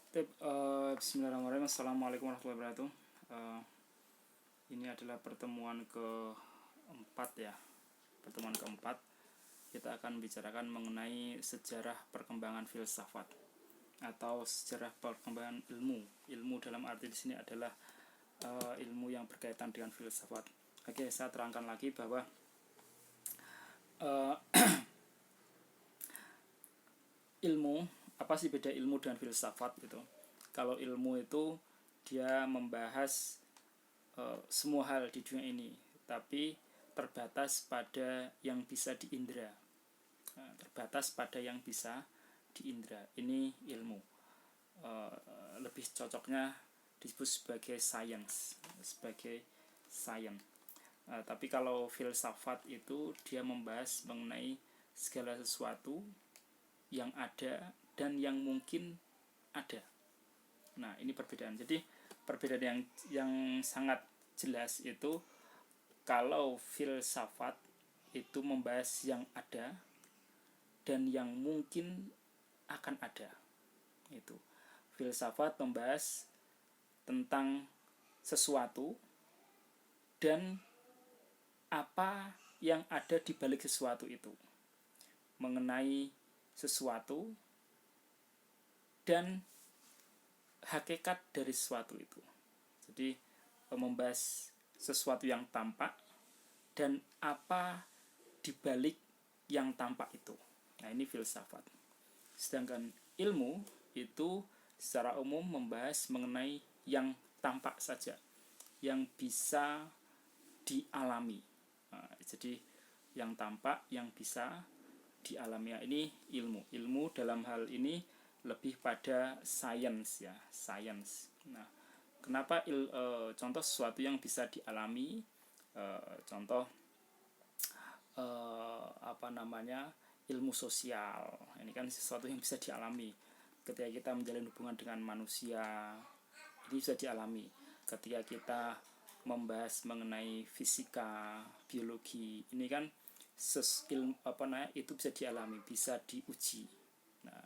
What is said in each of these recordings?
Bismillahirrahmanirrahim. Assalamualaikum warahmatullahi wabarakatuh. Eh, ini adalah pertemuan keempat ya. Pertemuan keempat kita akan bicarakan mengenai sejarah perkembangan filsafat atau sejarah perkembangan ilmu. Ilmu dalam arti di sini adalah ilmu yang berkaitan dengan filsafat. Oke, saya terangkan lagi bahwa eh, ilmu, apa sih beda ilmu dengan filsafat gitu. Kalau ilmu itu dia membahas semua hal di dunia ini, tapi terbatas pada yang bisa diindra. Terbatas pada yang bisa diindra. Ini ilmu. Lebih cocoknya disebut sebagai science, sebagai science. Tapi kalau filsafat itu dia membahas mengenai segala sesuatu yang ada dan yang mungkin ada. Nah, ini perbedaan. Jadi perbedaan yang sangat jelas itu kalau filsafat itu membahas yang ada dan yang mungkin akan ada. Itu. Filsafat membahas tentang sesuatu dan apa yang ada di balik sesuatu itu. Mengenai sesuatu dan hakikat dari sesuatu itu. Jadi membahas sesuatu yang tampak dan apa dibalik yang tampak itu. Nah, ini filsafat. Sedangkan ilmu itu secara umum membahas mengenai yang tampak saja, yang bisa dialami. Nah, jadi yang tampak, yang bisa dialami. Ya, ini ilmu. Ilmu dalam hal ini lebih pada science ya, science. Nah, kenapa contoh sesuatu yang bisa dialami, contoh ilmu sosial. Ini kan sesuatu yang bisa dialami. Ketika kita menjalin hubungan dengan manusia, ini bisa dialami. Ketika kita membahas mengenai fisika, biologi, ini kan itu bisa dialami, bisa diuji. Nah,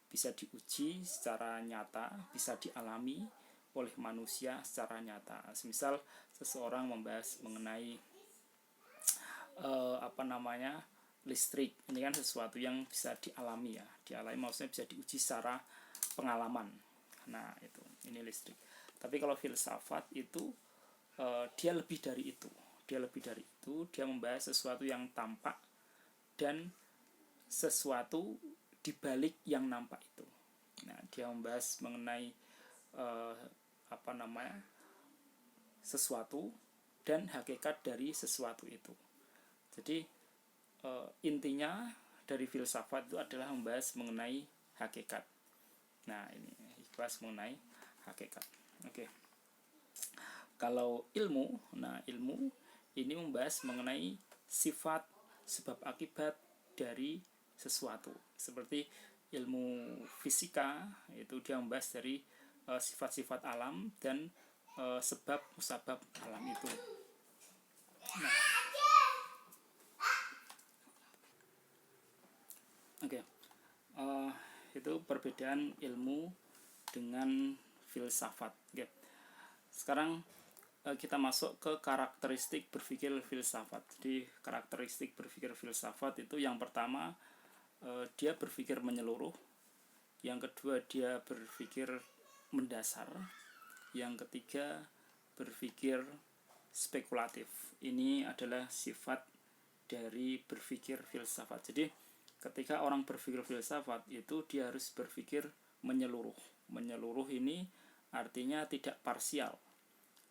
bisa diuji secara nyata, bisa dialami oleh manusia secara nyata. Misal seseorang membahas mengenai listrik, ini kan sesuatu yang bisa dialami ya. Dialami maksudnya bisa diuji secara pengalaman. Nah, ini listrik. Tapi kalau filsafat itu dia lebih dari itu. Dia membahas sesuatu yang tampak dan sesuatu di balik yang nampak itu. Nah, dia membahas mengenai sesuatu dan hakikat dari sesuatu itu. Jadi intinya dari filsafat itu adalah membahas mengenai hakikat. Nah, ini bahas mengenai hakikat. Oke. Kalau ilmu, ilmu ini membahas mengenai sifat, sebab akibat dari sesuatu. Seperti ilmu fisika itu dia membahas dari sifat-sifat alam dan sebab musabab alam itu. Nah, oke. Itu perbedaan ilmu dengan filsafat. Oke. Sekarang kita masuk ke karakteristik berpikir filsafat. Jadi karakteristik berpikir filsafat itu yang pertama dia berpikir menyeluruh, yang kedua dia berpikir mendasar, yang ketiga berpikir spekulatif. Ini adalah sifat dari berpikir filsafat. Jadi ketika orang berpikir filsafat itu dia harus berpikir menyeluruh. Menyeluruh ini artinya tidak parsial,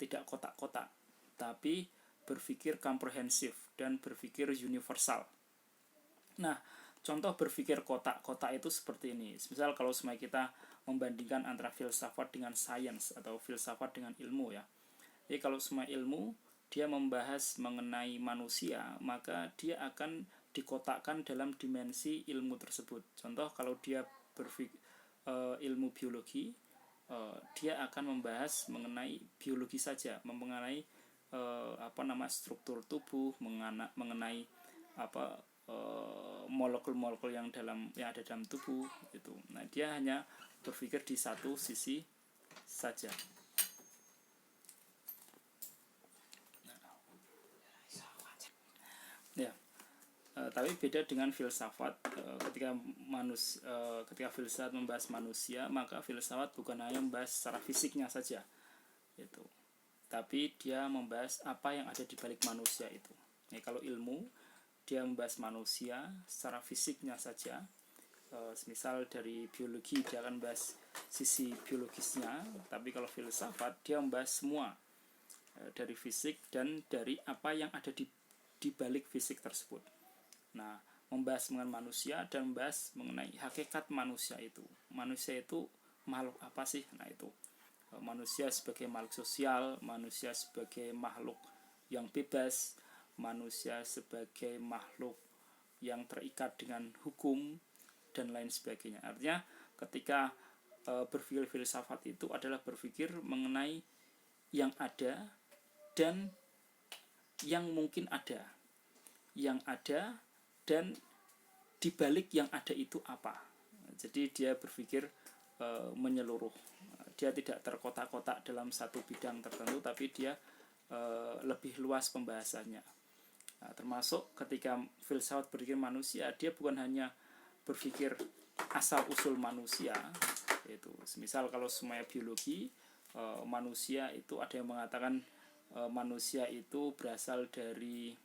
tidak kotak-kotak, tapi berpikir komprehensif dan berpikir universal. Nah, contoh berpikir kotak-kotak itu seperti ini. Misal kalau semua kita membandingkan antara filsafat dengan sains atau filsafat dengan ilmu ya. Jadi kalau semua ilmu dia membahas mengenai manusia, maka dia akan dikotakkan dalam dimensi ilmu tersebut. Contoh kalau dia berpikir ilmu biologi, dia akan membahas mengenai biologi saja, mengenai struktur tubuh, mengenai molekul-molekul yang ada dalam tubuh itu. Nah, dia hanya berpikir di satu sisi saja. Ya, tapi beda dengan filsafat. Ketika filsafat membahas manusia, maka filsafat bukan hanya membahas secara fisiknya saja, itu, tapi dia membahas apa yang ada di balik manusia itu. Kalau ilmu, dia membahas manusia secara fisiknya saja. Misal dari biologi, dia akan membahas sisi biologisnya. Tapi kalau filsafat, dia membahas semua, dari fisik dan dari apa yang ada di balik fisik tersebut. Nah, membahas mengenai manusia dan membahas mengenai hakikat manusia itu. Manusia itu makhluk apa sih? Nah, itu manusia sebagai makhluk sosial, manusia sebagai makhluk yang bebas, manusia sebagai makhluk yang terikat dengan hukum dan lain sebagainya. Artinya ketika berpikir filsafat itu adalah berpikir mengenai yang ada dan yang mungkin ada, dan dibalik yang ada itu apa. Jadi dia berpikir menyeluruh. Dia tidak terkotak-kotak dalam satu bidang tertentu, tapi dia lebih luas pembahasannya. Nah, termasuk ketika filsafat berpikir manusia, dia bukan hanya berpikir asal usul manusia. Itu misal kalau semuanya biologi, manusia itu ada yang mengatakan manusia itu berasal dari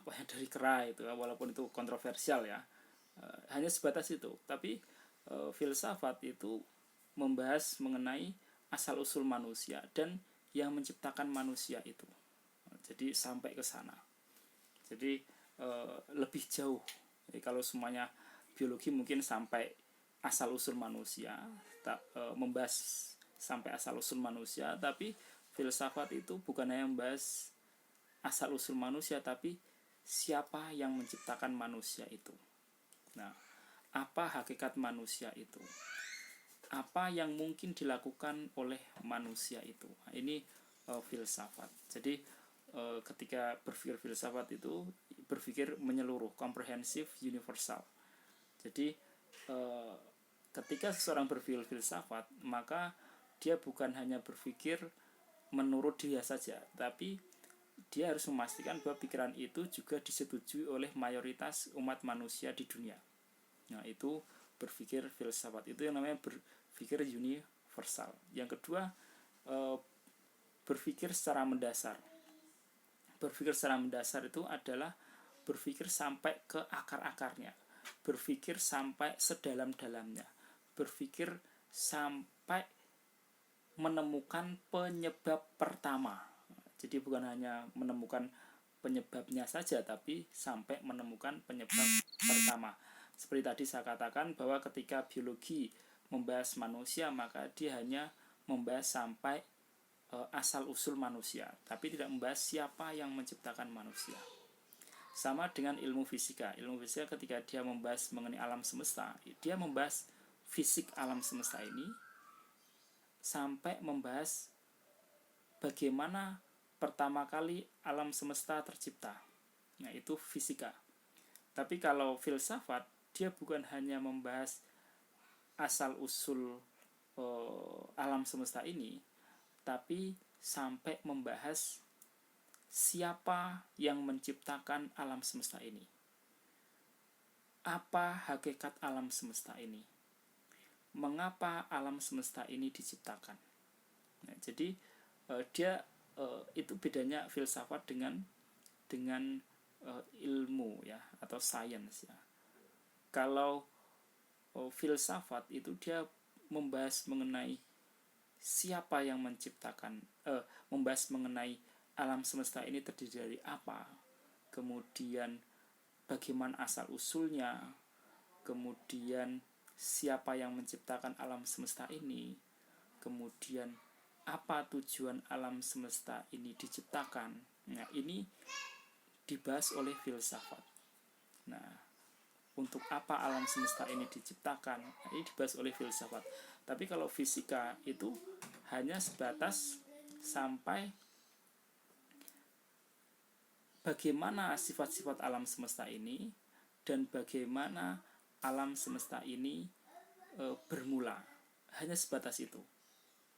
dari kera, itu walaupun itu kontroversial ya, hanya sebatas itu. Tapi filsafat itu membahas mengenai asal usul manusia dan yang menciptakan manusia itu. Jadi sampai ke sana. Jadi lebih jauh. Jadi kalau semuanya biologi mungkin sampai asal usul manusia, membahas sampai asal usul manusia, tapi filsafat itu bukan hanya membahas asal usul manusia, tapi siapa yang menciptakan manusia itu. Nah, apa hakikat manusia itu? Apa yang mungkin dilakukan oleh manusia itu? Nah, ini filsafat. Jadi ketika berpikir filsafat itu berpikir menyeluruh, komprehensif, universal. Jadi ketika seseorang berpikir filsafat, maka dia bukan hanya berpikir menurut dia saja, tapi dia harus memastikan bahwa pikiran itu juga disetujui oleh mayoritas umat manusia di dunia. Nah, itu berpikir filsafat, itu yang namanya berpikir universal. Yang kedua, berpikir secara mendasar. Berpikir secara mendasar itu adalah berpikir sampai ke akar-akarnya, berpikir sampai sedalam-dalamnya, berpikir sampai menemukan penyebab pertama. Jadi bukan hanya menemukan penyebabnya saja, tapi sampai menemukan penyebab pertama. Seperti tadi saya katakan bahwa ketika biologi membahas manusia, maka dia hanya membahas sampai asal usul manusia, tapi tidak membahas siapa yang menciptakan manusia. Sama dengan ilmu fisika. Ilmu fisika ketika dia membahas mengenai alam semesta, dia membahas fisik alam semesta ini sampai membahas bagaimana pertama kali alam semesta tercipta. Nah, itu fisika. Tapi kalau filsafat, dia bukan hanya membahas asal usul alam semesta ini, tapi sampai membahas siapa yang menciptakan alam semesta ini. Apa hakikat alam semesta ini? Mengapa alam semesta ini diciptakan? Nah, jadi dia itu bedanya filsafat dengan ilmu ya, atau sains ya. Kalau filsafat itu dia membahas mengenai siapa yang menciptakan, membahas mengenai alam semesta ini terdiri dari apa, kemudian bagaimana asal usulnya, kemudian siapa yang menciptakan alam semesta ini, kemudian apa tujuan alam semesta ini diciptakan. Nah, ini dibahas oleh filsafat. Nah, untuk apa alam semesta ini diciptakan, nah, ini dibahas oleh filsafat. Tapi kalau fisika itu hanya sebatas sampai bagaimana sifat-sifat alam semesta ini dan bagaimana alam semesta ini bermula. Hanya sebatas itu.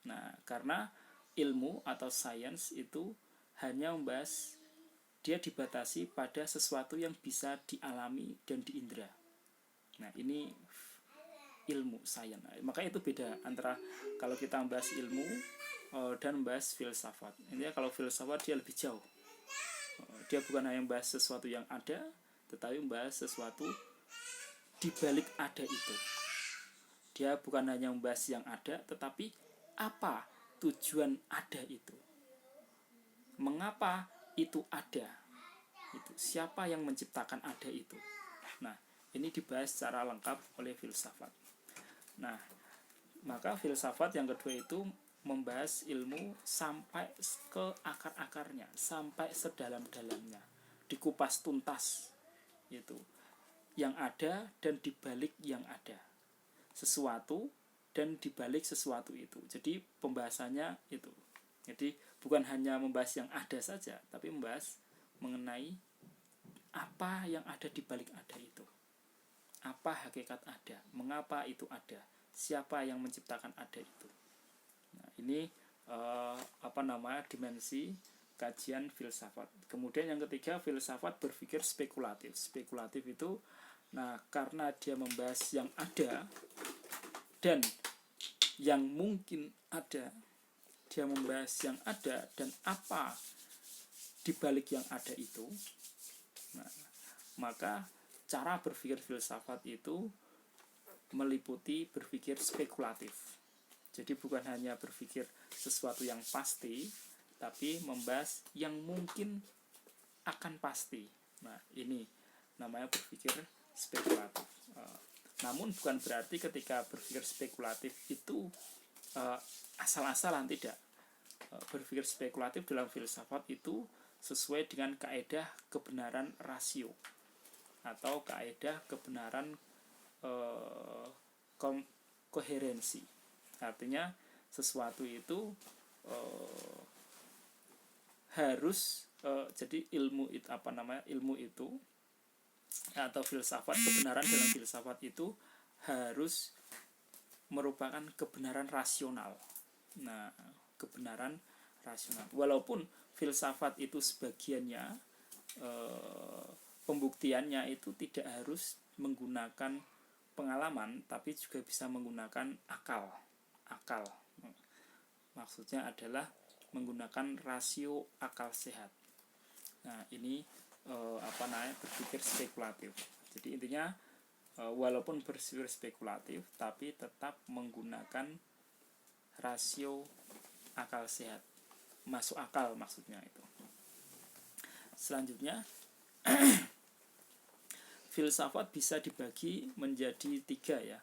Nah, karena ilmu atau sains itu hanya membahas, dia dibatasi pada sesuatu yang bisa dialami dan diindra. Nah, ini ilmu sains. Maka itu beda antara kalau kita membahas ilmu dan membahas filsafat. Intinya kalau filsafat dia lebih jauh. Dia bukan hanya membahas sesuatu yang ada, tetapi membahas sesuatu di balik ada itu. Dia bukan hanya membahas yang ada, tetapi apa tujuan ada itu. Mengapa itu ada? Itu siapa yang menciptakan ada itu. Nah, ini dibahas secara lengkap oleh filsafat. Nah, maka filsafat yang kedua itu membahas ilmu sampai ke akar-akarnya, sampai sedalam-dalamnya, dikupas tuntas. Itu yang ada dan dibalik yang ada. Sesuatu dan dibalik sesuatu itu. Jadi pembahasannya itu. Jadi bukan hanya membahas yang ada saja, tapi membahas mengenai apa yang ada di balik ada itu. Apa hakikat ada, mengapa itu ada, siapa yang menciptakan ada itu. Nah, ini dimensi kajian filsafat. Kemudian yang ketiga, filsafat berpikir spekulatif. Spekulatif itu, nah, karena dia membahas yang ada dan yang mungkin ada, dia membahas yang ada dan apa di balik yang ada itu. Nah, maka cara berpikir filsafat itu meliputi berpikir spekulatif. Jadi bukan hanya berpikir sesuatu yang pasti, tapi membahas yang mungkin akan pasti. Nah, ini namanya berpikir spekulatif. Namun bukan berarti ketika berpikir spekulatif itu asal-asalan, tidak. Berpikir spekulatif dalam filsafat itu sesuai dengan kaedah kebenaran rasio atau kaedah kebenaran koherensi. Artinya sesuatu itu harus jadi ilmu itu atau filsafat, kebenaran dalam filsafat itu harus merupakan kebenaran rasional. Nah, kebenaran rasional. Walaupun filsafat itu sebagiannya pembuktiannya itu tidak harus menggunakan pengalaman, tapi juga bisa menggunakan akal. Maksudnya adalah menggunakan rasio akal sehat. Nah, ini berpikir spekulatif. Jadi intinya walaupun berpikir spekulatif, tapi tetap menggunakan rasio akal sehat, masuk akal maksudnya itu. Selanjutnya filsafat bisa dibagi menjadi 3 ya,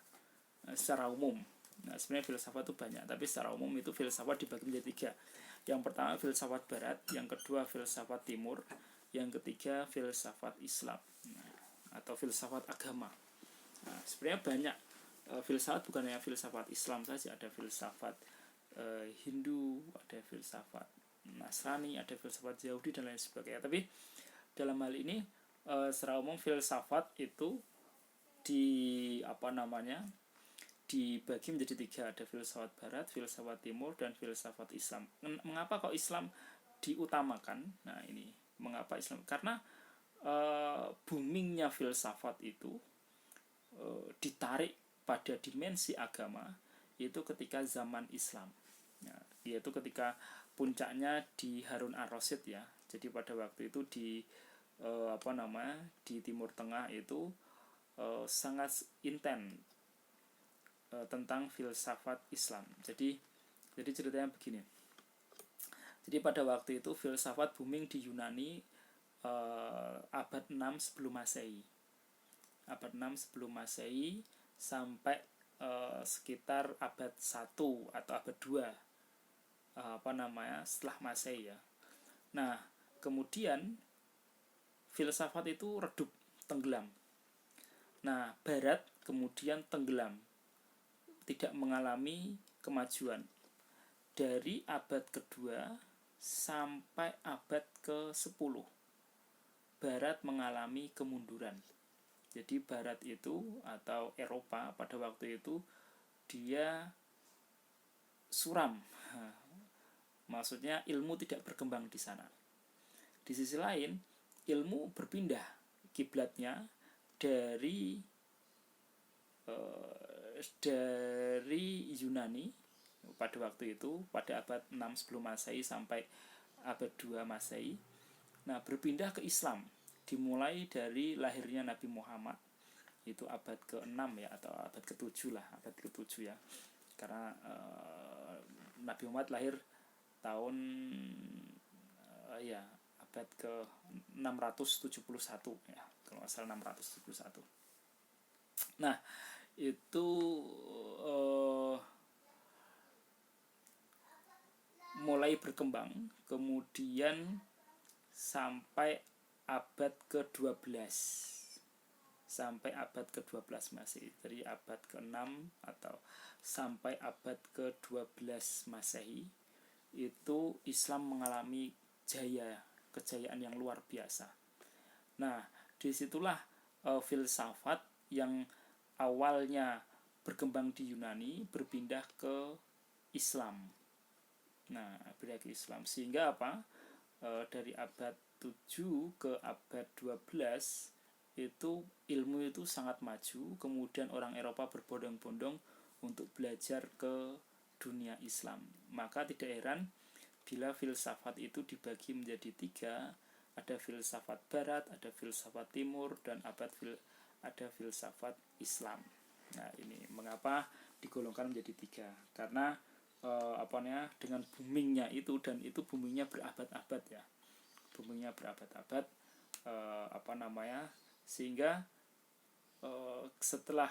secara umum. Nah, sebenarnya filsafat itu banyak, tapi secara umum itu filsafat dibagi menjadi 3. Yang pertama filsafat barat, yang kedua filsafat timur, yang ketiga filsafat Islam, atau filsafat agama. Nah, sebenarnya banyak filsafat, bukan hanya filsafat Islam saja, ada filsafat Hindu, ada filsafat Nasrani, ada filsafat Yahudi dan lain sebagainya. Tapi dalam hal ini secara umum filsafat itu dibagi menjadi 3, ada filsafat barat, filsafat timur, dan filsafat Islam. Mengapa kok Islam diutamakan? Nah, ini mengapa Islam? Karena boomingnya filsafat itu ditarik pada dimensi agama itu ketika zaman Islam, yaitu ketika puncaknya di Harun ar-Rasyid ya. Jadi pada waktu itu di Timur Tengah itu sangat intens tentang filsafat Islam. Jadi ceritanya begini. Jadi pada waktu itu filsafat booming di Yunani abad 6 sebelum Masehi. Abad 6 sebelum Masehi sampai sekitar abad 1 atau abad 2 setelah Masehi ya. Nah, kemudian filsafat itu redup, tenggelam. Nah, barat kemudian tenggelam, tidak mengalami kemajuan. Dari abad kedua sampai abad ke-10, barat mengalami kemunduran. Jadi barat itu atau Eropa pada waktu itu dia suram. Maksudnya ilmu tidak berkembang di sana. Di sisi lain, ilmu berpindah kiblatnya dari Yunani pada waktu itu, pada abad 6 sebelum Masehi sampai abad 2 Masehi. Nah, berpindah ke Islam dimulai dari lahirnya Nabi Muhammad, itu abad ke-6 ya, atau abad ke-7 lah, abad ke-7 ya. Karena Nabi Muhammad lahir tahun abad ke-671 ya, kalau nggak salah 671. Nah, itu mulai berkembang, kemudian sampai abad ke-12, sampai abad ke-12 Masehi. Dari abad ke-6 atau sampai abad ke-12 Masehi itu Islam mengalami kejayaan yang luar biasa. Nah, disitulah filsafat yang awalnya berkembang di Yunani berpindah ke Islam. Nah, berpindah ke Islam sehingga apa? Dari abad 7 ke abad 12 itu ilmu itu sangat maju, kemudian orang Eropa berbondong-bondong untuk belajar ke dunia Islam. Maka tidak heran bila filsafat itu dibagi menjadi 3, ada filsafat barat, ada filsafat timur, dan ada filsafat Islam. Nah, ini mengapa digolongkan menjadi 3? Karena dengan boomingnya itu, dan itu boomingnya berabad-abad ya, boomingnya berabad-abad, sehingga setelah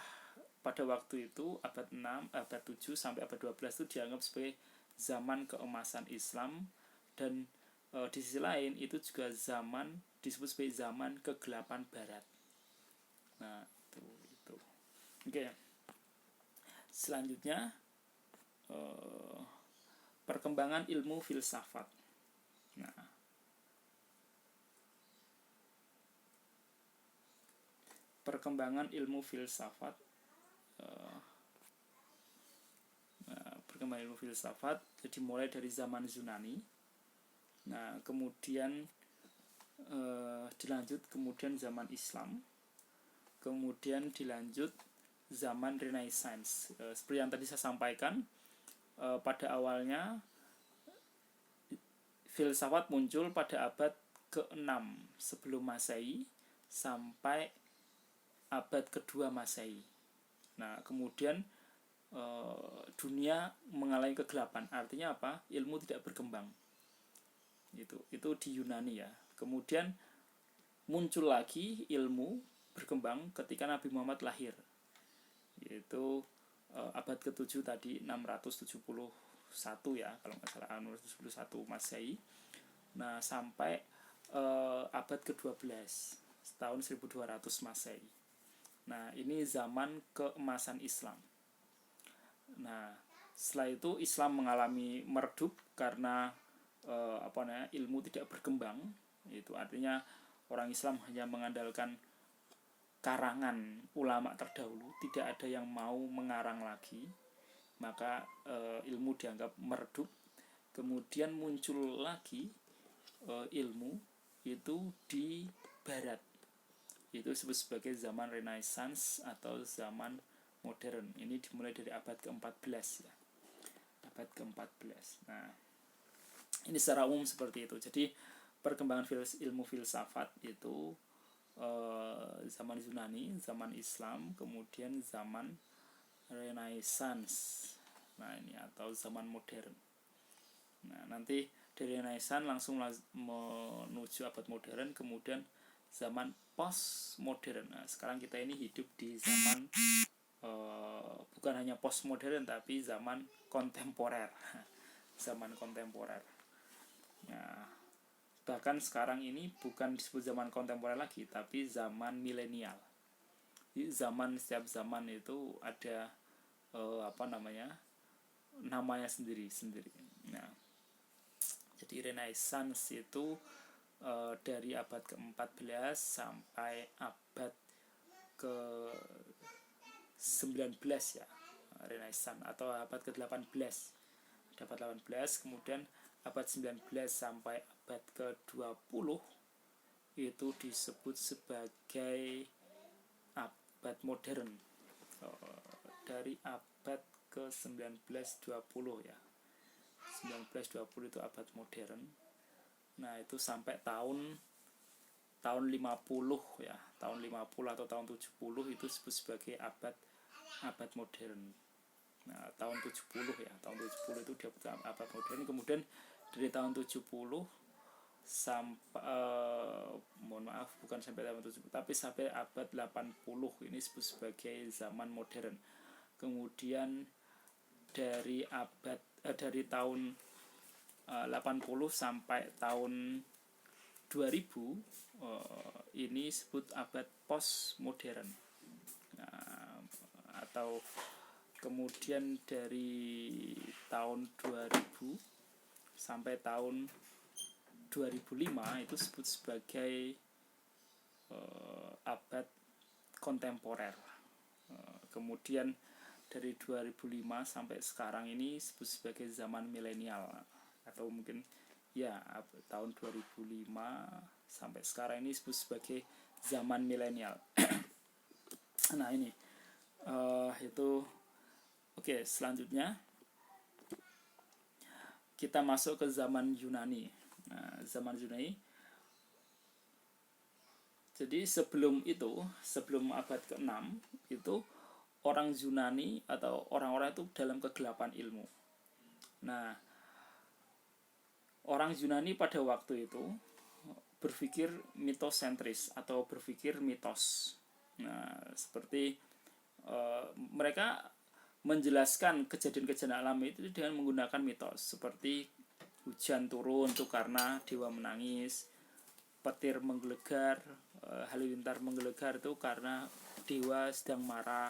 pada waktu itu abad 6, abad 7 sampai abad 12 itu dianggap sebagai zaman keemasan Islam, dan di sisi lain itu juga zaman disebut sebagai zaman kegelapan barat. Nah, itu. Oke. Selanjutnya perkembangan ilmu filsafat. Nah, perkembangan ilmu filsafat jadi mulai dari zaman Yunani. Nah, kemudian dilanjut kemudian zaman Islam, kemudian dilanjut zaman Renaissance. Seperti yang tadi saya sampaikan, pada awalnya filsafat muncul pada abad ke-6 sebelum Masehi sampai abad ke-2 Masehi. Nah, kemudian dunia mengalami kegelapan. Artinya apa? Ilmu tidak berkembang. Itu di Yunani ya. Kemudian muncul lagi ilmu berkembang ketika Nabi Muhammad lahir, yaitu abad ke-7 tadi, 671 ya, kalau nggak salah 671 Masehi. Nah, sampai abad ke-12 tahun 1200 Masehi. Nah, ini zaman keemasan Islam. Nah, setelah itu Islam mengalami meredup karena ilmu tidak berkembang. Itu artinya orang Islam hanya mengandalkan karangan ulama terdahulu, tidak ada yang mau mengarang lagi, maka ilmu dianggap meredup. Kemudian muncul lagi ilmu itu di barat, itu disebut sebagai zaman Renaissance atau zaman modern. Ini dimulai dari abad ke-14 ya, abad ke-14. Nah, ini secara umum seperti itu. Jadi perkembangan ilmu filsafat itu zaman Yunani, zaman Islam, kemudian zaman Renaissance. Nah, ini atau zaman modern. Nah, nanti dari Renaissance langsung menuju abad modern, kemudian zaman postmodern. Nah, sekarang kita ini hidup di zaman bukan hanya postmodern tapi zaman kontemporer. Zaman kontemporer. Nah, bahkan sekarang ini bukan disebut zaman kontemporer lagi, tapi zaman milenial. Jadi setiap zaman itu ada namanya sendiri. Nah, jadi Renaissance itu dari abad ke-14 sampai abad ke-19 ya, Renaissance atau abad ke-18. Abad 18, kemudian abad 19 sampai abad ke-20 itu disebut sebagai abad modern. Dari abad ke-19 20 ya. 1920 itu abad modern. Nah, itu sampai tahun 50 ya. Tahun 50 atau tahun 70 itu disebut sebagai abad modern. Nah, tahun 70 ya. Tahun 70 itu dia abad modern. Kemudian dari tahun 70 sampai mohon maaf bukan sampai tahun 70 tapi sampai abad 80 ini disebut sebagai zaman modern. Kemudian dari tahun 80 sampai tahun 2000 ini disebut abad postmodern. Nah, atau kemudian dari tahun 2000 sampai tahun 2005 itu disebut sebagai abad kontemporer. Kemudian dari 2005 sampai sekarang ini disebut sebagai zaman milenial, atau mungkin ya tahun 2005 sampai sekarang ini disebut sebagai zaman milenial. Nah, ini itu oke. Selanjutnya kita masuk ke zaman Yunani. Nah, zaman Yunani, jadi sebelum abad ke-6 itu orang Yunani atau orang-orang itu dalam kegelapan ilmu. Nah, orang Yunani pada waktu itu berpikir mitosentris atau berpikir mitos. Nah, seperti mereka menjelaskan kejadian-kejadian alam itu dengan menggunakan mitos, seperti hujan turun itu karena dewa menangis, petir menggelegar, halilintar menggelegar itu karena dewa sedang marah.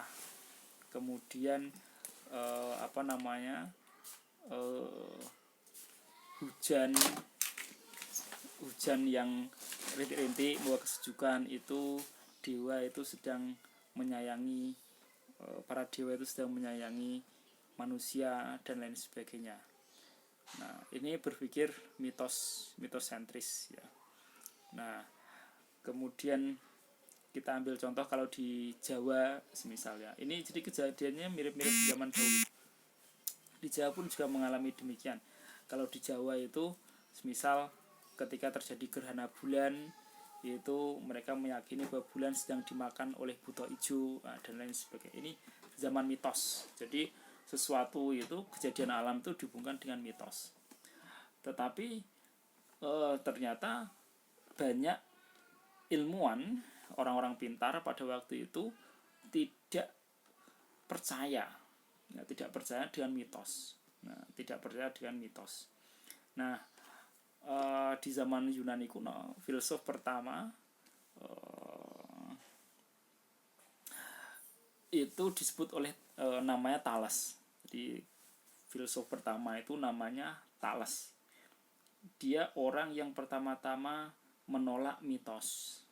Kemudian hujan yang rintik-rintik membawa kesejukan itu dewa itu sedang menyayangi, para dewa itu sedang menyayangi manusia dan lain sebagainya. Nah, ini berpikir mitosentris ya. Nah, kemudian kita ambil contoh kalau di Jawa misalnya. Ini jadi kejadiannya mirip-mirip zaman dahulu. Di Jawa pun juga mengalami demikian. Kalau di Jawa itu misal ketika terjadi gerhana bulan, itu mereka meyakini bahwa bulan sedang dimakan oleh buto ijo dan lain sebagainya. Ini zaman mitos. Jadi sesuatu itu, kejadian alam itu dihubungkan dengan mitos. Tetapi ternyata banyak ilmuwan, orang-orang pintar pada waktu itu tidak percaya dengan mitos. Nah, di zaman Yunani kuno, filsuf pertama itu disebut oleh namanya Thales. Jadi filsuf pertama itu namanya Thales. Dia orang yang pertama-tama menolak mitos.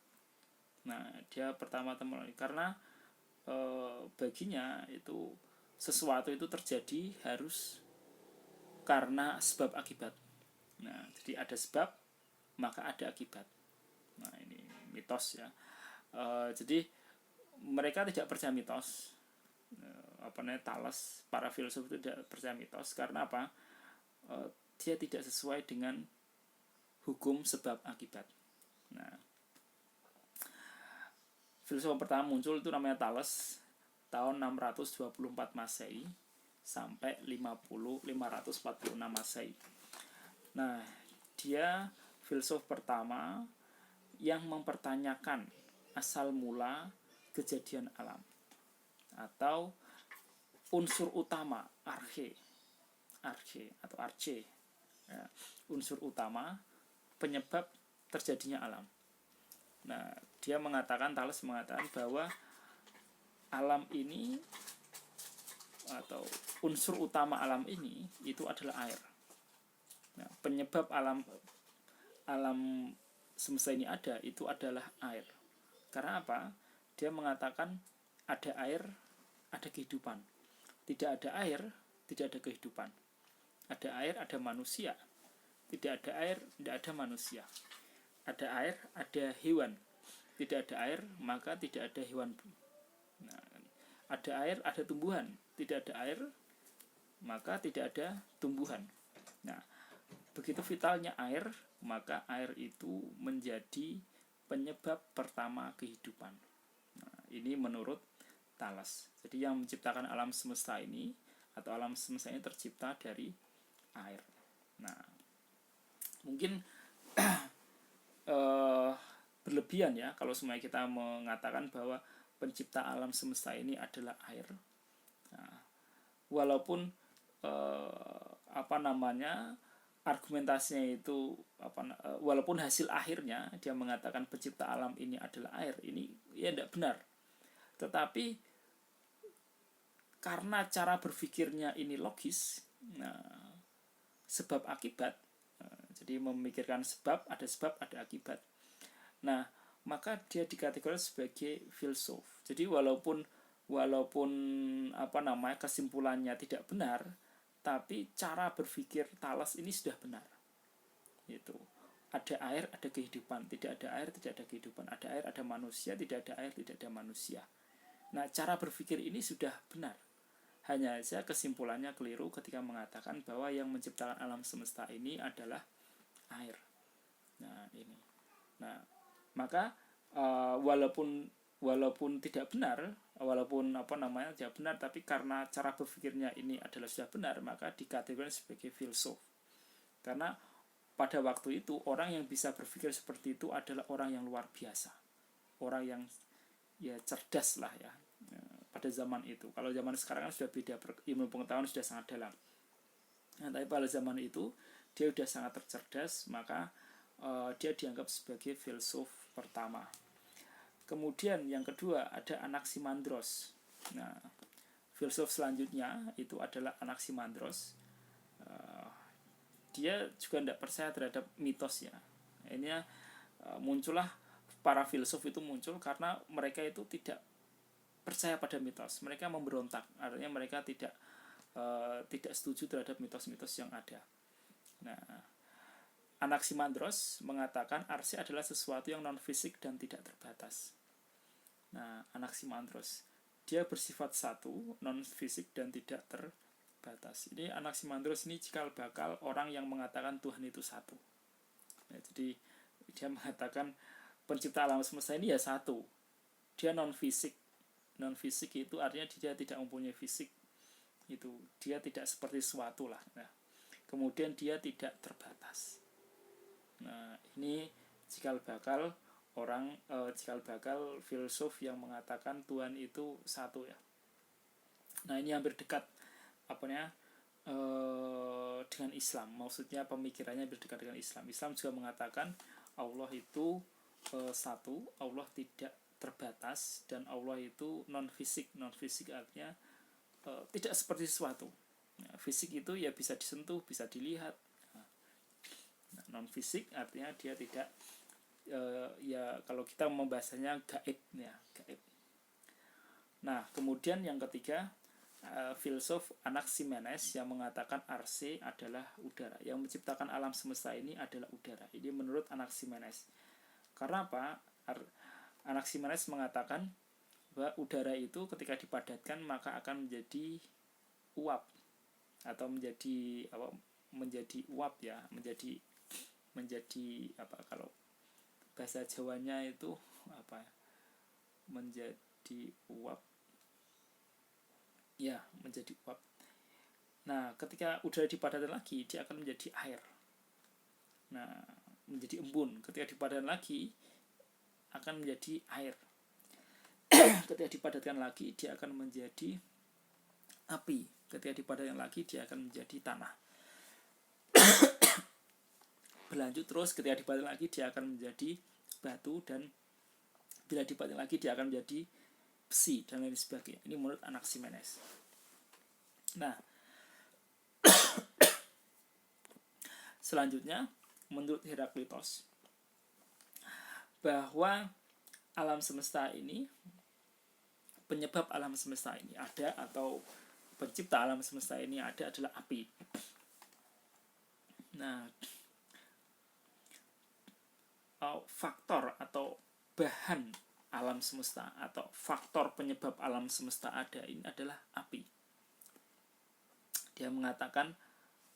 Nah, dia pertama-tama karena baginya itu sesuatu itu terjadi harus karena sebab akibat. Nah, jadi ada sebab maka ada akibat. Nah, ini mitos ya. Jadi mereka tidak percaya mitos. Thales, para filsuf itu tidak percaya mitos karena apa? Dia tidak sesuai dengan hukum sebab akibat. Nah, filsuf pertama muncul itu namanya Thales tahun 624 Masehi sampai 546 Masehi. Nah, dia filsuf pertama yang mempertanyakan asal mula kejadian alam atau unsur utama arche ya, unsur utama penyebab terjadinya alam. Nah, Thales mengatakan bahwa alam ini atau unsur utama alam ini itu adalah air. Nah, penyebab alam semesta ini ada itu adalah air. Karena apa? Dia mengatakan ada air, ada kehidupan. Tidak ada air, tidak ada kehidupan. Ada air, ada manusia. Tidak ada air, tidak ada manusia. Ada air, ada hewan. Tidak ada air, maka tidak ada hewan. Nah, ada air, ada tumbuhan. Tidak ada air, maka tidak ada tumbuhan. Nah, begitu vitalnya air, maka air itu menjadi penyebab pertama kehidupan. Nah, ini menurut Thales. Jadi yang menciptakan alam semesta ini, atau alam semesta ini tercipta dari air. Nah, mungkin berlebihan ya kalau semuanya kita mengatakan bahwa pencipta alam semesta ini adalah air. Nah, walaupun argumentasinya itu walaupun hasil akhirnya dia mengatakan pencipta alam ini adalah air, ini ya tidak benar. Tetapi karena cara berpikirnya ini logis, sebab akibat, jadi memikirkan sebab, ada akibat. Nah, maka dia dikategorikan sebagai filsuf. Jadi walaupun kesimpulannya tidak benar, tapi cara berpikir Thales ini sudah benar. Itu ada air, ada kehidupan. Tidak ada air, tidak ada kehidupan. Ada air, ada manusia. Tidak ada air, tidak ada manusia. Nah, cara berpikir ini sudah benar. Hanya saja kesimpulannya keliru ketika mengatakan bahwa yang menciptakan alam semesta ini adalah air. Nah, ini. Nah, maka walaupun tidak benar, tidak benar, tapi karena cara berpikirnya ini adalah sudah benar, maka dikategorikan sebagai filsuf. Karena pada waktu itu orang yang bisa berpikir seperti itu adalah orang yang luar biasa, orang yang ya cerdas lah ya, pada zaman itu. Kalau zaman sekarang kan sudah beda, ilmu pengetahuan sudah sangat dalam. Nah, tapi pada zaman itu dia sudah sangat tercerdas, maka dia dianggap sebagai filsuf pertama. Kemudian yang kedua ada Anaximandros. Nah, filsuf selanjutnya itu adalah Anaximandros. Dia juga tidak percaya terhadap mitos ya. Ini muncullah para filsuf itu muncul karena mereka itu tidak percaya pada mitos. Mereka memberontak. Artinya mereka tidak setuju terhadap mitos-mitos yang ada. Nah, Anaximandros mengatakan arsi adalah sesuatu yang non-fisik dan tidak terbatas. Nah, Anaximandros, dia bersifat satu, non-fisik dan tidak terbatas. Ini Anaximandros ini cikal bakal orang yang mengatakan Tuhan itu satu. Ya, jadi dia mengatakan pencipta alam semesta ini ya satu. Dia non-fisik. Non-fisik itu artinya dia tidak mempunyai fisik. Itu dia tidak seperti sesuatu lah. Nah, kemudian dia tidak terbatas. Nah, ini cikal bakal filsuf yang mengatakan Tuhan itu satu ya. Nah, ini hampir dekat dengan Islam. Maksudnya pemikirannya hampir dekat dengan Islam. Islam juga mengatakan Allah itu satu, Allah tidak terbatas, dan Allah itu non-fisik. Non-fisik artinya tidak seperti sesuatu. Nah, fisik itu ya bisa disentuh, bisa dilihat. Non-fisik artinya dia tidak ya kalau kita membahasanya gaib ya, gaib. Nah, kemudian yang ketiga filsuf Anaximenes yang mengatakan arse adalah udara. Yang menciptakan alam semesta ini adalah udara. Ini menurut Anaximenes. Karena apa? Anaximenes mengatakan bahwa udara itu ketika dipadatkan maka akan menjadi uap, atau menjadi uap ya, menjadi kalau bahasa Jawanya itu menjadi uap ya, menjadi uap. Nah, ketika udara dipadatkan lagi dia akan menjadi air. Nah, menjadi embun. Ketika dipadatkan lagi akan menjadi air. Ketika dipadatkan lagi dia akan menjadi api. Ketika dipadatkan lagi dia akan menjadi tanah. Berlanjut terus, ketika dipadatkan lagi dia akan menjadi batu, dan bila dipadatkan lagi dia akan menjadi besi, dan lain sebagainya. Ini menurut Anaximenes. Nah, selanjutnya menurut Heraklitos, bahwa alam semesta ini, penyebab alam semesta ini ada atau pencipta alam semesta ini ada adalah api. Nah, faktor atau bahan alam semesta atau faktor penyebab alam semesta ada ini adalah api. Dia mengatakan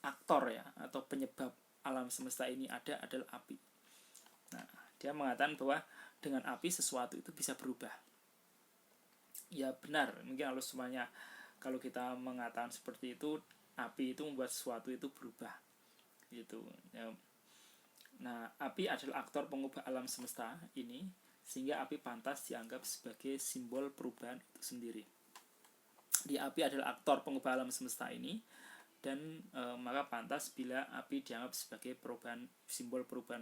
aktor ya, atau penyebab alam semesta ini ada adalah api. Nah, dia mengatakan bahwa dengan api sesuatu itu bisa berubah. Ya benar, mungkin kalau kita mengatakan seperti itu, api itu membuat sesuatu itu berubah gitu ya. Nah, api adalah aktor pengubah alam semesta ini, sehingga api pantas dianggap sebagai simbol perubahan itu sendiri. Di api adalah aktor pengubah alam semesta ini, dan maka pantas bila api dianggap sebagai simbol perubahan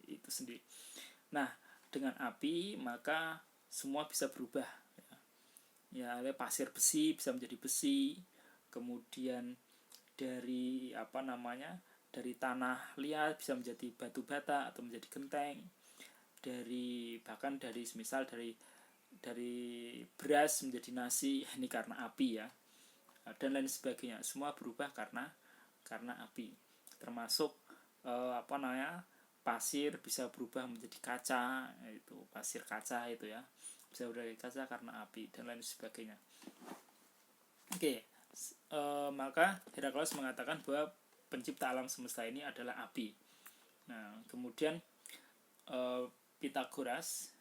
itu sendiri. Nah, dengan api maka semua bisa berubah. Ya, pasir besi bisa menjadi besi, kemudian dari dari tanah liat bisa menjadi batu bata atau menjadi genteng, bahkan dari beras menjadi nasi, ini karena api ya, dan lain sebagainya. Semua berubah karena api. Termasuk pasir bisa berubah menjadi kaca, itu pasir kaca itu ya, bisa berubah menjadi kaca karena api, dan lain sebagainya. Oke, maka Heraklius mengatakan bahwa pencipta alam semesta ini adalah api. Nah, kemudian Pythagoras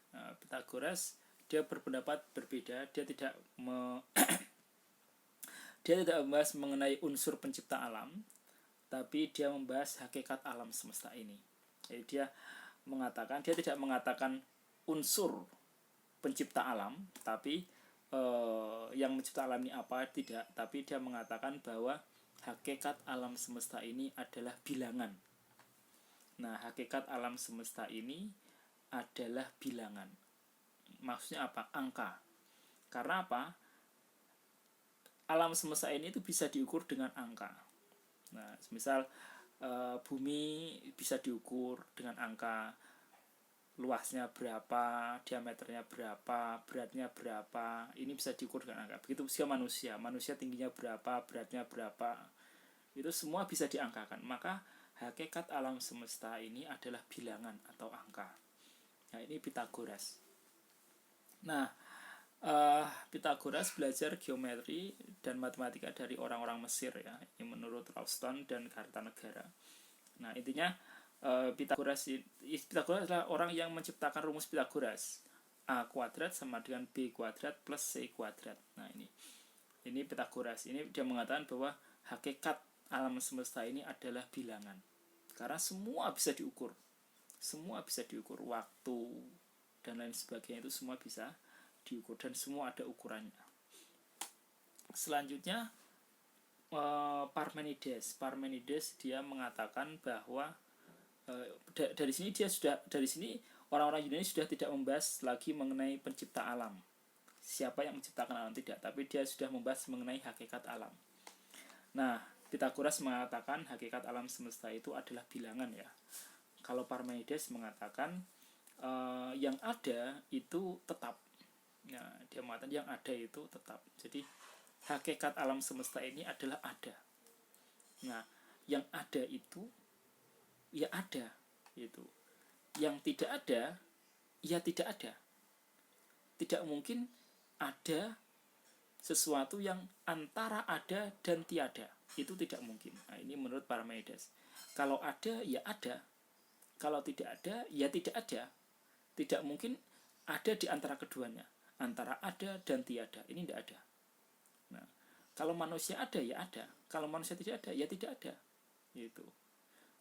dia berpendapat berbeda. Dia tidak membahas mengenai unsur pencipta alam, tapi dia membahas hakikat alam semesta ini. Jadi dia tidak mengatakan unsur pencipta alam, tapi yang mencipta alam ini apa, tidak, tapi dia mengatakan bahwa hakikat alam semesta ini adalah bilangan. Nah, hakikat alam semesta ini adalah bilangan. Maksudnya apa? Angka. Karena apa? Alam semesta ini itu bisa diukur dengan angka. Nah, misal bumi bisa diukur dengan angka, luasnya berapa, diameternya berapa, beratnya berapa, ini bisa diukur dengan angka. Begitu juga manusia tingginya berapa, beratnya berapa, itu semua bisa diangkakan. Maka hakikat alam semesta ini adalah bilangan atau angka. Nah, ini Pythagoras. Nah, Pythagoras belajar geometri dan matematika dari orang-orang Mesir ya, ini menurut Ralston dan Kartanegara. Nah, intinya Pythagoras adalah orang yang menciptakan rumus Pythagoras. A kuadrat sama dengan B kuadrat plus C kuadrat. Nah, ini Pythagoras. Ini dia mengatakan bahwa hakikat alam semesta ini adalah bilangan. Karena semua bisa diukur. Semua bisa diukur, waktu dan lain sebagainya itu semua bisa diukur, dan semua ada ukurannya. Selanjutnya Parmenides dia mengatakan bahwa dari sini orang-orang Yunani sudah tidak membahas lagi mengenai pencipta alam, siapa yang menciptakan alam, tidak, tapi dia sudah membahas mengenai hakikat alam. Nah, Pythagoras mengatakan hakikat alam semesta itu adalah bilangan ya. Kalau Parmenides mengatakan yang ada itu tetap. Nah, dia mengatakan yang ada itu tetap. Jadi hakikat alam semesta ini adalah ada. Nah, yang ada itu ya ada itu. Yang tidak ada ya tidak ada. Tidak mungkin ada sesuatu yang antara ada dan tiada. Itu tidak mungkin. Nah, ini menurut Parmenides. Kalau ada ya ada. Kalau tidak ada ya tidak ada. Tidak mungkin ada di antara keduanya. Antara ada dan tiada. Ini tidak ada. Nah, kalau manusia ada ya ada. Kalau manusia tidak ada ya tidak ada. Gitu.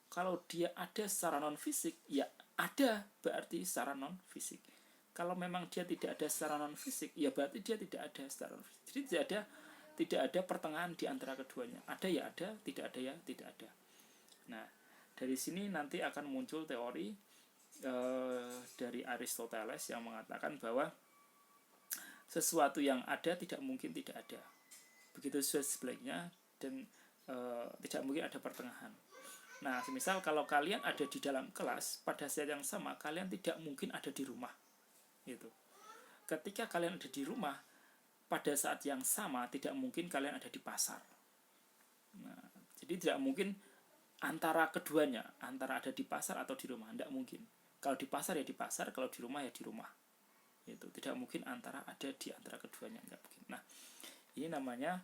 Kalau dia ada secara non fisik ya ada, berarti secara non fisik. Kalau memang dia tidak ada secara non fisik ya berarti dia tidak ada secara non fisik. Jadi tidak ada pertengahan di antara keduanya. Ada ya ada, tidak ada ya tidak ada. Nah, dari sini nanti akan muncul teori dari Aristoteles yang mengatakan bahwa sesuatu yang ada tidak mungkin tidak ada. Begitu sebaliknya, dan tidak mungkin ada pertengahan. Nah, misal kalau kalian ada di dalam kelas, pada saat yang sama kalian tidak mungkin ada di rumah. Gitu. Ketika kalian ada di rumah, pada saat yang sama tidak mungkin kalian ada di pasar. Nah, jadi tidak mungkin antara keduanya, antara ada di pasar atau di rumah, tidak mungkin. Kalau di pasar ya di pasar, kalau di rumah ya di rumah. Itu tidak mungkin antara ada di antara keduanya, tidak mungkin. Nah, ini namanya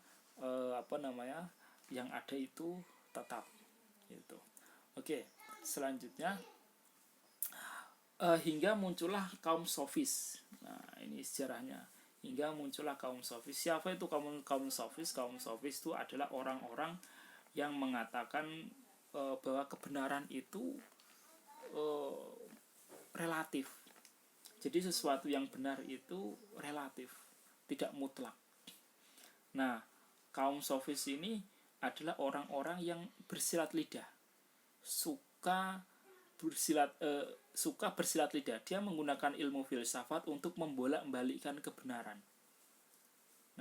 yang ada itu tetap. Gitu. Oke, selanjutnya hingga muncullah kaum sofis. Nah, ini sejarahnya. Hingga muncullah kaum sofis. Siapa itu kaum sofis? Kaum sofis itu adalah orang-orang yang mengatakan bahwa kebenaran itu relatif. Jadi sesuatu yang benar itu relatif, tidak mutlak. Nah, kaum sofis ini adalah orang-orang yang bersilat lidah, suka bersilat lidah. Dia menggunakan ilmu filsafat untuk membolak-balikkan kebenaran.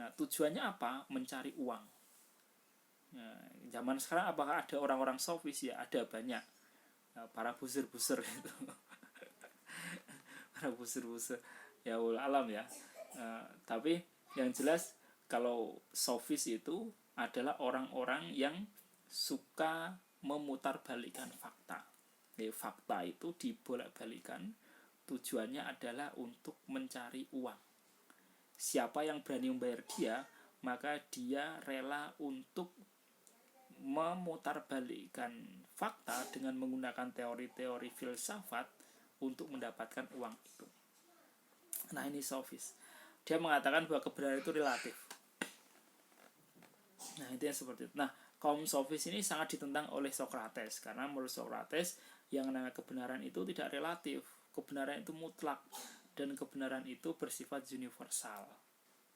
Nah, tujuannya apa? Mencari uang. Nah, zaman sekarang apakah ada orang-orang sofis? Ya, ada banyak. Nah, para buser-buser itu. Para buser-buser. Ya alam ya. Tapi yang jelas kalau sofis itu adalah orang-orang yang suka memutarbalikkan fakta. Fakta itu dibolak-balikan, tujuannya adalah untuk mencari uang. Siapa yang berani membayar dia, maka dia rela untuk memutarbalikkan fakta dengan menggunakan teori-teori filsafat untuk mendapatkan uang itu. Nah, ini sofis. Dia mengatakan bahwa kebenaran itu relatif. Nah, itu yang seperti itu. Nah, kaum sofis ini sangat ditentang oleh Socrates, karena menurut Socrates yang namanya kebenaran itu tidak relatif. Kebenaran itu mutlak, dan kebenaran itu bersifat universal.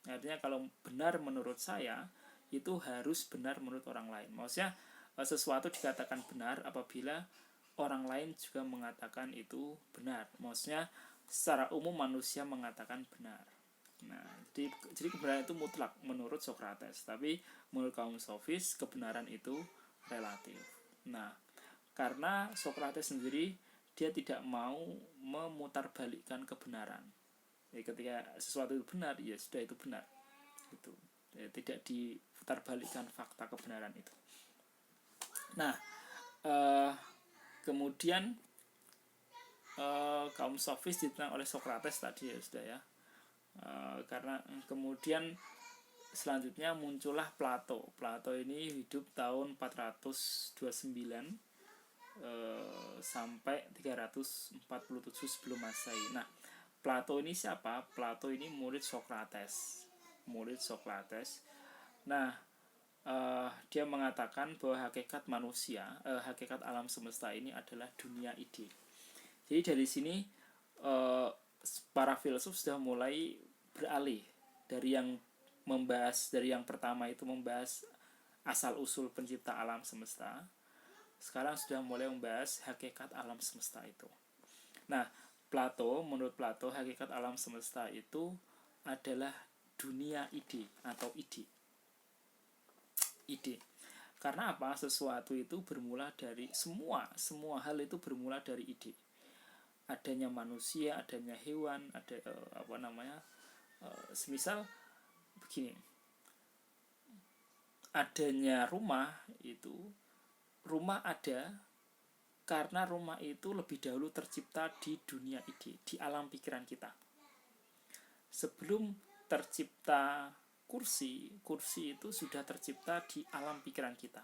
Artinya kalau benar menurut saya, itu harus benar menurut orang lain. Maksudnya sesuatu dikatakan benar apabila orang lain juga mengatakan itu benar. Maksudnya secara umum manusia mengatakan benar. Nah, jadi kebenaran itu mutlak menurut Socrates, tapi menurut kaum sofis kebenaran itu relatif. Nah, karena Socrates sendiri dia tidak mau memutarbalikkan kebenaran. Ya, ketika sesuatu itu benar, ya sudah itu benar. Gitu. Ya, tidak diputarbalikkan fakta kebenaran itu. Nah, kemudian kaum sofis ditentang oleh Socrates tadi ya sudah ya. Karena kemudian selanjutnya muncullah Plato. Plato ini hidup tahun 429 sampai 347 sebelum Masehi. Nah, Plato ini siapa? Plato ini murid Socrates. Nah, dia mengatakan bahwa hakikat manusia, hakikat alam semesta ini adalah dunia ide. Jadi dari sini para filsuf sudah mulai beralih dari yang pertama itu membahas asal usul pencipta alam semesta. Sekarang sudah mulai membahas hakikat alam semesta itu. Nah, menurut Plato hakikat alam semesta itu adalah dunia ide atau ide. Karena apa? Sesuatu itu bermula dari semua hal itu bermula dari ide. Adanya manusia, adanya hewan, semisal begini. Adanya rumah ada karena rumah itu lebih dahulu tercipta di dunia ide, di alam pikiran kita. Sebelum tercipta kursi itu sudah tercipta di alam pikiran kita.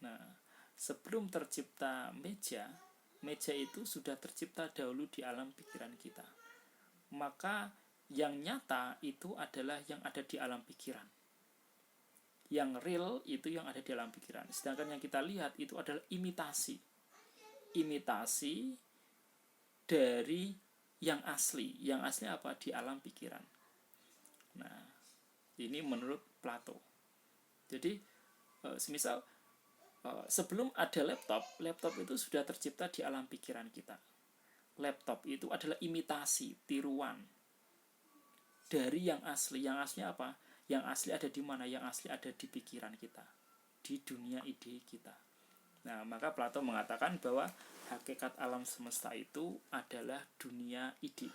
Nah, sebelum tercipta meja itu sudah tercipta dahulu di alam pikiran kita. Maka yang nyata itu adalah yang ada di alam pikiran. Yang real itu yang ada di alam pikiran. Sedangkan yang kita lihat itu adalah imitasi dari yang asli. Yang asli apa? Di alam pikiran. Nah, ini menurut Plato. Jadi semisal sebelum ada laptop itu sudah tercipta di alam pikiran kita. Laptop itu adalah imitasi, tiruan dari yang asli. Yang asli apa? Yang asli ada di mana? Yang asli ada di pikiran kita, di dunia ide kita. Nah, maka Plato mengatakan bahwa hakikat alam semesta itu adalah dunia ide.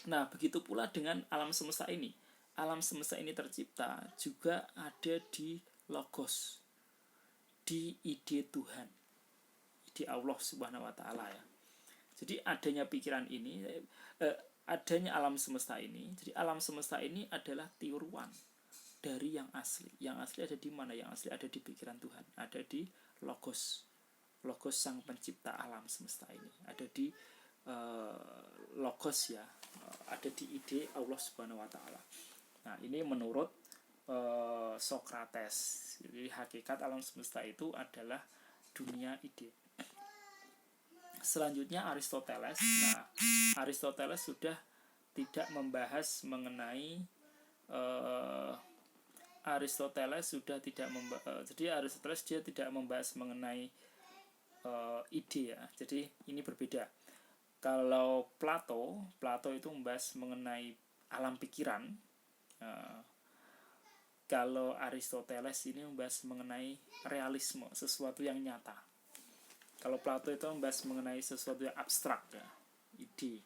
Nah, begitu pula dengan alam semesta ini. Alam semesta ini tercipta juga ada di logos, di ide Tuhan, ide Allah Subhanahu wa taala ya. Jadi adanya pikiran ini, adanya alam semesta ini. Jadi alam semesta ini adalah tiruan dari yang asli. Yang asli ada di mana? Yang asli ada di pikiran Tuhan, ada di logos. Logos sang pencipta alam semesta ini. Ada di logos ya, ada di ide Allah Subhanahu wa taala. Nah, ini menurut Socrates. Jadi hakikat alam semesta itu adalah dunia ide. Selanjutnya Aristoteles. Nah, Aristoteles sudah tidak membahas mengenai jadi Aristoteles dia tidak membahas mengenai ide ya. Jadi ini berbeda. Kalau Plato itu membahas mengenai alam pikiran. Kalau Aristoteles ini membahas mengenai realisme, sesuatu yang nyata. Kalau Plato itu membahas mengenai sesuatu yang abstrak ya, ide,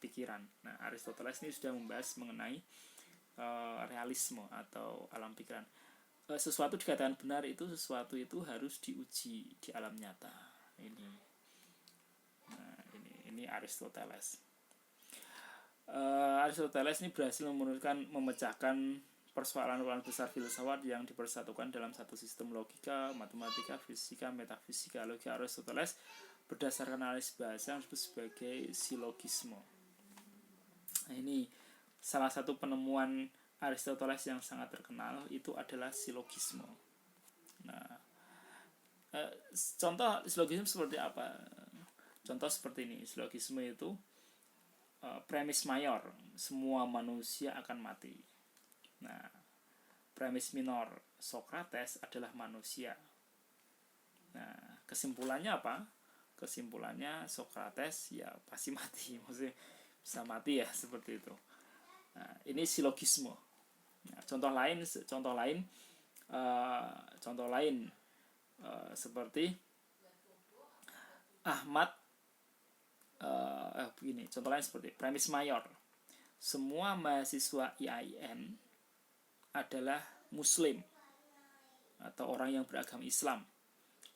pikiran. Nah, Aristoteles ini sudah membahas mengenai realisme atau alam pikiran. Sesuatu dikatakan benar itu, sesuatu itu harus diuji di alam nyata. Ini Aristoteles. Aristoteles ini berhasil memecahkan persoalan-persoalan besar filsafat yang dipersatukan dalam satu sistem logika, matematika, fisika, metafisika. Logika Aristoteles berdasarkan analisis bahasa yang disebut sebagai silogisme. Nah, ini salah satu penemuan Aristoteles yang sangat terkenal itu adalah silogisme. Nah, contoh silogisme seperti apa? Contoh seperti ini, silogisme itu premis mayor, semua manusia akan mati. Nah, premis minor, Socrates adalah manusia. Nah, kesimpulannya apa? Kesimpulannya Socrates ya pasti mati, maksudnya bisa mati ya, seperti itu. Nah, ini silogisme. Nah, contoh lain seperti Ahmad. Begini, contoh lain seperti premis mayor, semua mahasiswa IAIN adalah muslim atau orang yang beragama Islam.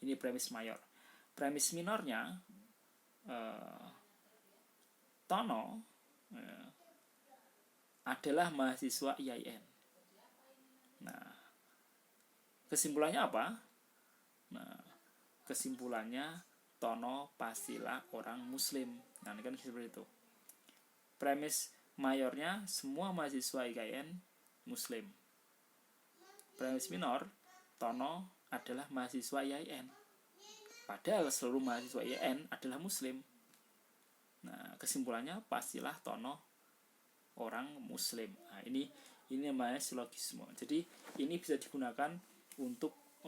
Ini premis mayor. Premis minornya Tono adalah mahasiswa IAIN. Nah, kesimpulannya apa? Nah, kesimpulannya Tono pastilah orang muslim. Nah, ini kan seperti itu. Premis mayornya semua mahasiswa IAIN muslim. Premis minor, Tono adalah mahasiswa IAIN. Padahal seluruh mahasiswa IAIN adalah muslim. Nah, kesimpulannya pastilah Tono orang muslim. Nah, ini namanya silogisme. Jadi ini bisa digunakan untuk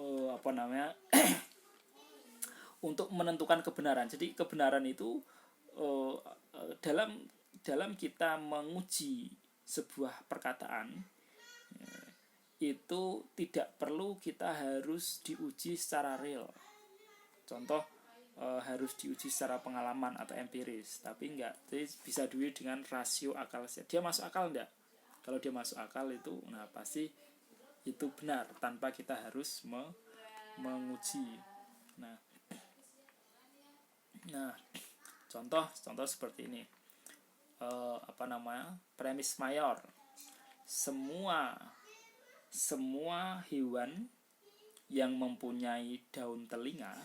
untuk menentukan kebenaran. Jadi kebenaran itu dalam kita menguji sebuah perkataan itu tidak perlu kita harus diuji secara real. Contoh harus diuji secara pengalaman atau empiris, tapi enggak. Jadi bisa diuji dengan rasio akal. Dia masuk akal enggak? Kalau dia masuk akal itu, nah pasti itu benar tanpa kita harus menguji. Nah, contoh seperti ini. Premis mayor. Semua hewan yang mempunyai daun telinga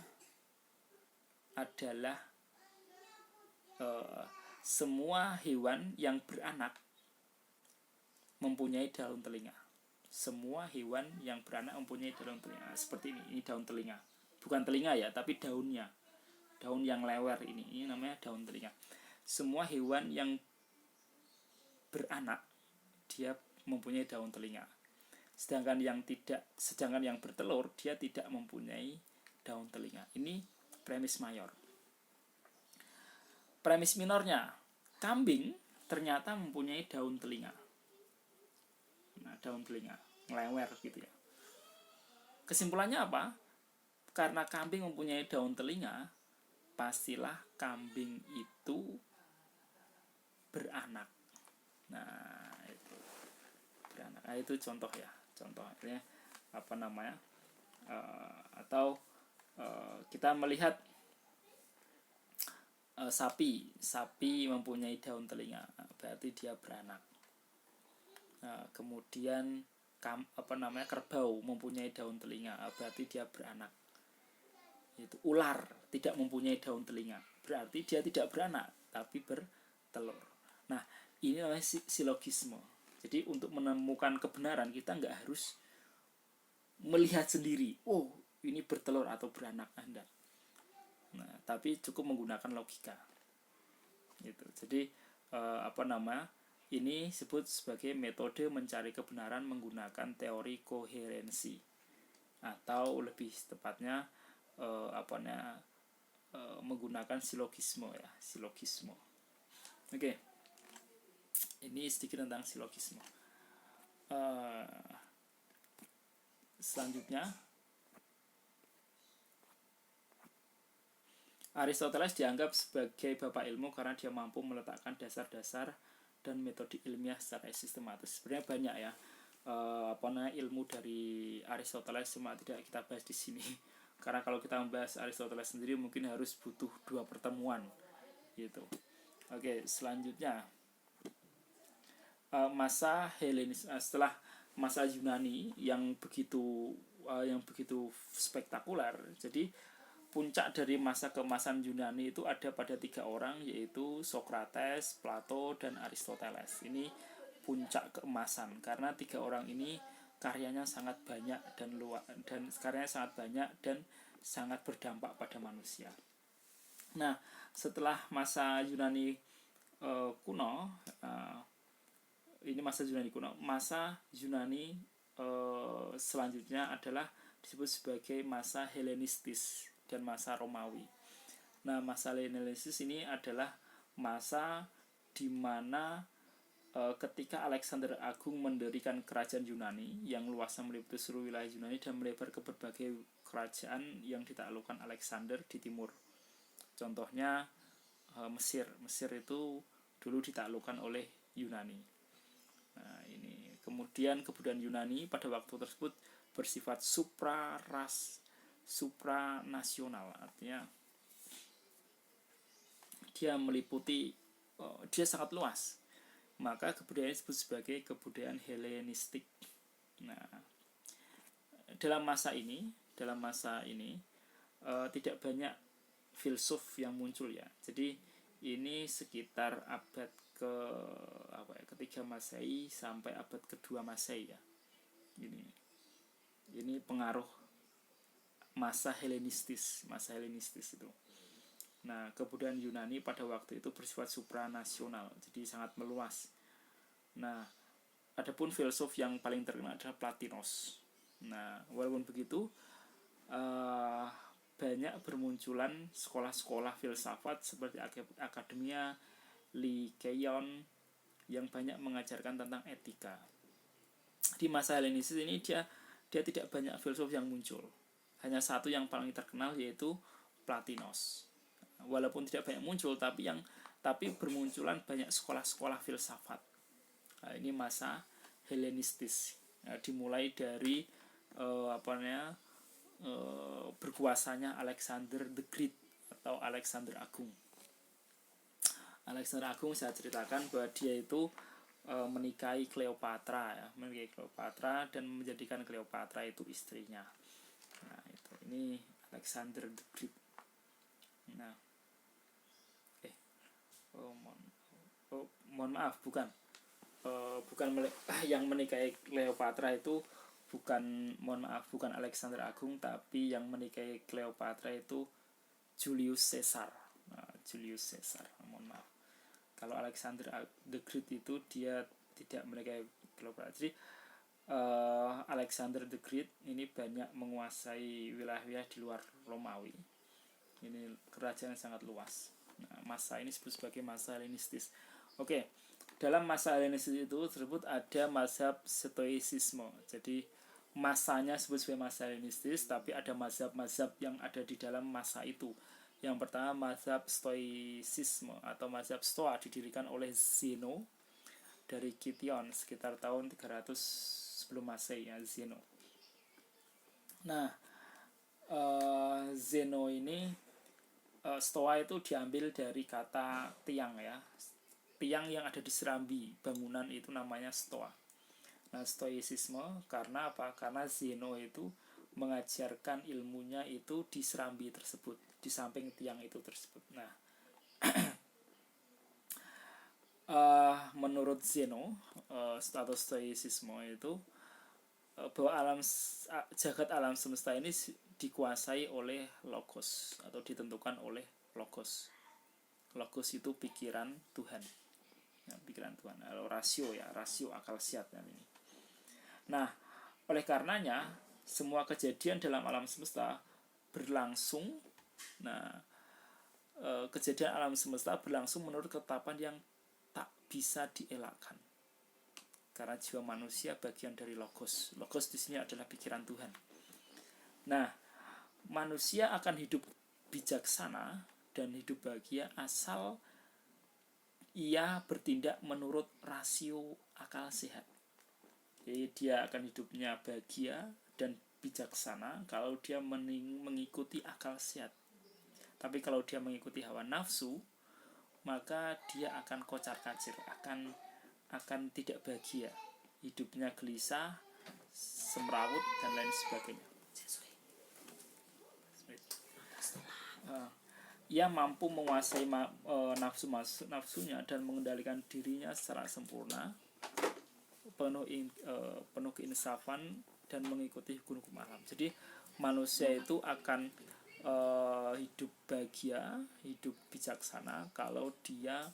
adalah semua hewan yang beranak mempunyai daun telinga. Semua hewan yang beranak mempunyai daun telinga. Seperti ini daun telinga. Bukan telinga ya, tapi daunnya. Daun yang lewer ini namanya daun telinga. Semua hewan yang beranak dia mempunyai daun telinga. Sedangkan yang bertelur dia tidak mempunyai daun telinga. Ini premis mayor. Premis minornya, kambing ternyata mempunyai daun telinga. Nah, daun telinga ngelewer gitu ya. Kesimpulannya apa? Karena kambing mempunyai daun telinga, pastilah kambing itu beranak. Nah, itu beranak. Nah, itu contoh ya, contoh artinya apa namanya, atau kita melihat sapi mempunyai daun telinga, berarti dia beranak. Kemudian kerbau mempunyai daun telinga, berarti dia beranak. Itu ular tidak mempunyai daun telinga, berarti dia tidak beranak tapi bertelur. Nah, ini namanya silogisme. Jadi untuk menemukan kebenaran kita nggak harus melihat sendiri, oh ini bertelur atau beranak, Anda. Nah, tapi cukup menggunakan logika. Gitu. Jadi ini disebut sebagai metode mencari kebenaran menggunakan teori koherensi, atau lebih tepatnya menggunakan silogisme ya, silogisme. Oke. Ini sedikit tentang silogisme. Selanjutnya, Aristoteles dianggap sebagai bapak ilmu karena dia mampu meletakkan dasar-dasar dan metode ilmiah secara sistematis. Sebenarnya banyak ya ilmu dari Aristoteles, cuma tidak kita bahas di sini. Karena kalau kita membahas Aristoteles sendiri mungkin harus butuh 2 pertemuan gitu. Oke, selanjutnya masa Helenis, setelah masa Yunani yang begitu spektakuler. Jadi puncak dari masa keemasan Yunani itu ada pada 3 orang, yaitu Socrates, Plato, dan Aristoteles. Ini puncak keemasan karena 3 orang ini karyanya sangat banyak dan sangat berdampak pada manusia. Nah, setelah masa Yunani kuno, ini masa Yunani kuno, masa Yunani selanjutnya adalah disebut sebagai masa Helenistis dan masa Romawi. Nah, masa Helenistis ini adalah masa di mana ketika Alexander Agung mendirikan kerajaan Yunani yang luasnya meliputi seluruh wilayah Yunani dan melebar ke berbagai kerajaan yang ditaklukkan Alexander di timur. Contohnya Mesir. Mesir itu dulu ditaklukkan oleh Yunani. Nah, ini kemudian kebudayaan Yunani pada waktu tersebut bersifat supranasional, artinya dia meliputi, dia sangat luas, maka kebudayaan disebut sebagai kebudayaan Helenistik. Nah, dalam masa ini tidak banyak filsuf yang muncul ya. Jadi ini sekitar abad ketiga Masehi sampai abad kedua Masehi ya. Ini pengaruh masa Helenistis itu. Nah, kebudayaan Yunani pada waktu itu bersifat supranasional, jadi sangat meluas. Nah, adapun filsuf yang paling terkenal adalah Platinos. Nah, walaupun begitu, banyak bermunculan sekolah-sekolah filsafat seperti Akademia Lycaon yang banyak mengajarkan tentang etika. Di masa Helenistis ini dia tidak banyak filsuf yang muncul. Hanya satu yang paling terkenal, yaitu Platinos. Walaupun tidak banyak muncul, tapi bermunculan banyak sekolah-sekolah filsafat. Nah, ini masa Helenistis. Nah, dimulai dari berkuasanya Alexander the Great atau Alexander Agung. Alexander Agung saya ceritakan bahwa dia itu menikahi Cleopatra dan menjadikan Cleopatra itu istrinya. Nah, ini Alexander the Great. Nah, mohon maaf, bukan yang menikahi Cleopatra itu bukan Alexander Agung, tapi yang menikahi Cleopatra itu Julius Caesar. Nah, Julius Caesar, mohon maaf. Kalau Alexander the Great itu dia tidak menikahi Cleopatra. Jadi Alexander the Great ini banyak menguasai wilayah-wilayah di luar Romawi. Ini kerajaan yang sangat luas. Nah, masa ini disebut sebagai masa Helenistis. Oke, dalam masa Helenistis itu tersebut ada mazhab Stoicisme. Jadi masanya disebut sebagai masa Helenistis, tapi ada mazhab-mazhab yang ada di dalam masa itu. Yang pertama mazhab Stoicisme atau mazhab Stoa didirikan oleh Zeno. dari Kition sekitar tahun 300 sebelum Masehi ya, Zeno. Nah, Zeno ini Stoa itu diambil dari kata tiang ya. Tiang yang ada di serambi bangunan itu namanya Stoa. Nah, Stoicisme karena apa? Karena Zeno itu mengajarkan ilmunya itu di serambi tersebut, di samping tiang itu tersebut. Nah, menurut Zeno, status Stoicisme itu bahwa jagat alam semesta ini dikuasai oleh logos atau ditentukan oleh logos. Logos itu pikiran Tuhan. Ya, pikiran Tuhan. Rasio akal sehat kan ini. Nah, oleh karenanya semua kejadian dalam alam semesta berlangsung. Nah, kejadian alam semesta berlangsung menurut ketetapan yang tak bisa dielakkan. Karena jiwa manusia bagian dari logos. Logos di sini adalah pikiran Tuhan. Nah, manusia akan hidup bijaksana dan hidup bahagia asal ia bertindak menurut rasio akal sehat. Jadi dia akan hidupnya bahagia dan bijaksana kalau dia mengikuti akal sehat. Tapi kalau dia mengikuti hawa nafsu, maka dia akan kocar-kacir, akan tidak bahagia. Hidupnya gelisah, semrawut dan lain sebagainya. Ia mampu menguasai nafsunya dan mengendalikan dirinya secara sempurna, penuh keinsafan dan mengikuti hukum alam. Jadi manusia itu akan hidup bahagia, hidup bijaksana kalau dia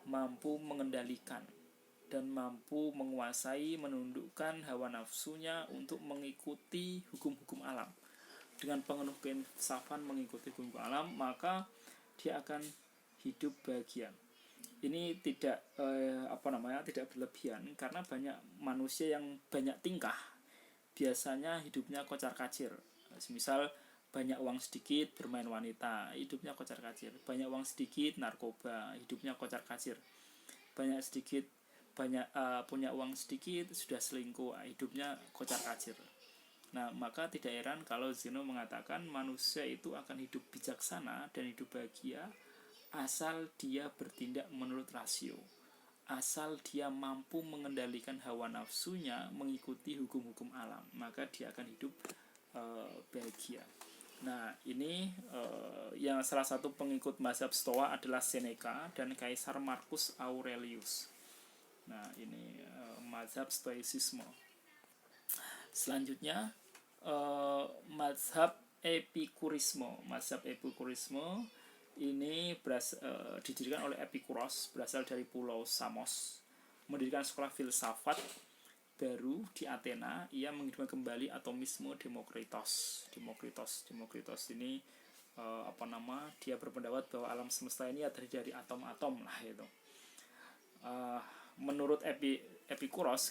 mampu mengendalikan dan mampu menguasai, menundukkan hawa nafsunya untuk mengikuti hukum-hukum alam. Dengan penuh keinsafan mengikuti hukum alam, maka dia akan hidup bahagia. Ini tidak tidak berlebihan, karena banyak manusia yang banyak tingkah biasanya hidupnya kocar-kacir. Misal banyak uang sedikit bermain wanita, hidupnya kocar-kacir. Banyak uang sedikit narkoba, hidupnya kocar-kacir. Punya uang sedikit sudah selingkuh, hidupnya kocar-kacir. Nah, maka tidak heran kalau Zeno mengatakan manusia itu akan hidup bijaksana dan hidup bahagia asal dia bertindak menurut rasio, asal dia mampu mengendalikan hawa nafsunya mengikuti hukum-hukum alam, maka dia akan hidup bahagia. Nah, ini yang salah satu pengikut mazhab Stoa adalah Seneca dan Kaisar Marcus Aurelius. Nah, ini mazhab Stoicisme. Selanjutnya mazhab Epikurisme. Mazhab Epikurisme ini didirikan oleh Epikuros, berasal dari pulau Samos, mendirikan sekolah filsafat baru di Athena. Ia menghidupkan kembali atomisme Demokritos ini dia berpendapat bahwa alam semesta ini terdiri dari atom-atom lah itu. Menurut Epikuros,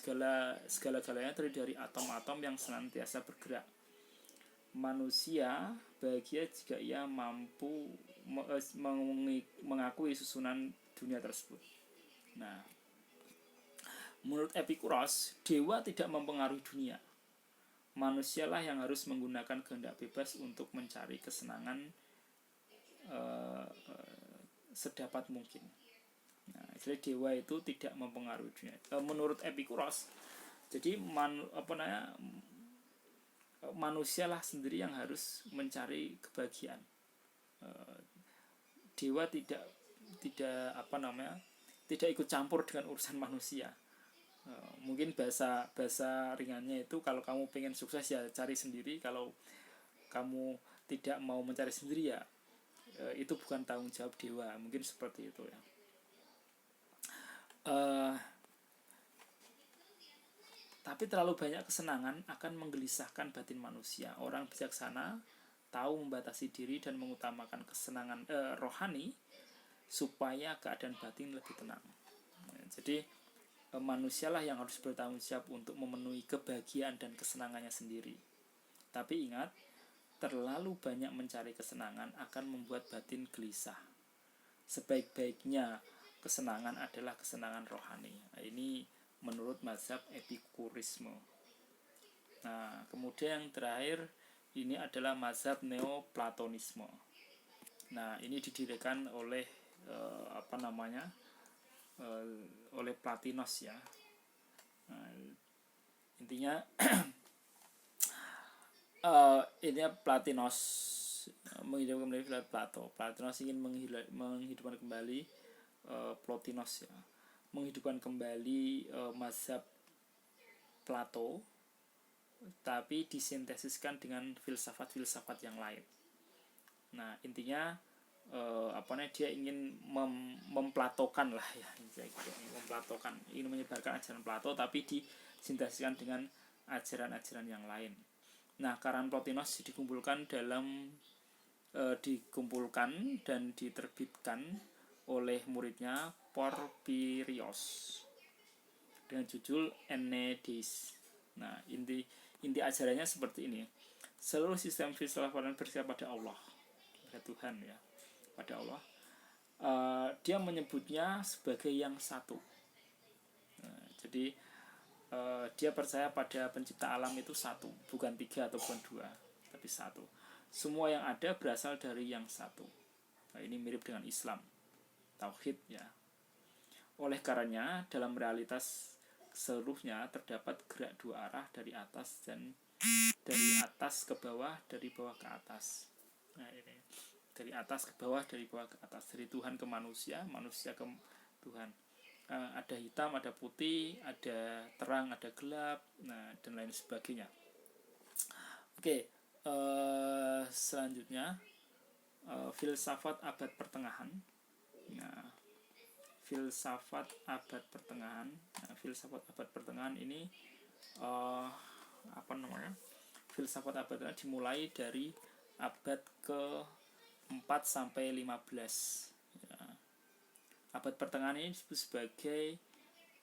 segala-galanya terdiri dari atom-atom yang senantiasa bergerak. Manusia bahagia jika ia mampu mengakui susunan dunia tersebut. Nah, menurut Epikuros, dewa tidak mempengaruhi dunia. Manusialah yang harus menggunakan kehendak bebas untuk mencari kesenangan sedapat mungkin. Nah, jadi dewa itu tidak mempengaruhi dunia. Menurut Epikuros, jadi manusialah sendiri yang harus mencari kebahagiaan. Dewa tidak ikut campur dengan urusan manusia. Mungkin bahasa ringannya itu, kalau kamu pengen sukses ya cari sendiri, kalau kamu tidak mau mencari sendiri ya itu bukan tanggung jawab dewa, mungkin seperti itu ya. Tapi terlalu banyak kesenangan akan menggelisahkan batin manusia. Orang bijaksana tahu membatasi diri dan mengutamakan kesenangan rohani supaya keadaan batin lebih tenang. Jadi manusialah yang harus bertanggung jawab untuk memenuhi kebahagiaan dan kesenangannya sendiri. Tapi ingat, terlalu banyak mencari kesenangan akan membuat batin gelisah. Sebaik-baiknya kesenangan adalah kesenangan rohani. Nah, ini menurut mazhab Epikurisme. Nah, kemudian yang terakhir ini adalah mazhab Neoplatonisme. Nah, ini didirikan oleh oleh Platinos ya. Nah, intinya ini Platinos menghidupkan kembali Plato. Platinos ingin menghidupkan kembali Plotinos ya, menghidupkan kembali mazhab Plato, tapi disintesiskan dengan filsafat-filsafat yang lain. Nah, intinya dia ingin memplatokan lah ya, memplatokan, ingin menyebarkan ajaran Plato tapi disintesiskan dengan ajaran-ajaran yang lain. Nah, karangan Plotinos dikumpulkan dan diterbitkan oleh muridnya Porphyrios dengan judul Enneades. Nah, inti ajarannya seperti ini. Seluruh sistem filsafat bersifat pada Allah, pada Tuhan ya, pada Allah. Dia menyebutnya sebagai yang satu. Nah, jadi dia percaya pada pencipta alam itu satu, bukan tiga atau bukan dua, tapi satu. Semua yang ada berasal dari yang satu. Nah, ini mirip dengan Islam, tauhid ya. Oleh karenanya dalam realitas seluruhnya terdapat gerak dua arah, dari atas dan dari atas ke bawah, dari bawah ke atas. Nah, ini dari atas ke bawah, dari bawah ke atas, dari Tuhan ke manusia, manusia ke Tuhan. Ada hitam, ada putih, ada terang, ada gelap, nah, dan lain sebagainya. Oke, selanjutnya filsafat abad pertengahan. Nah, filsafat abad pertengahan. Nah, filsafat abad pertengahan ini filsafat abad pertengahan dimulai dari abad ke-4 sampai 15. Ya. Abad pertengahan ini disebut sebagai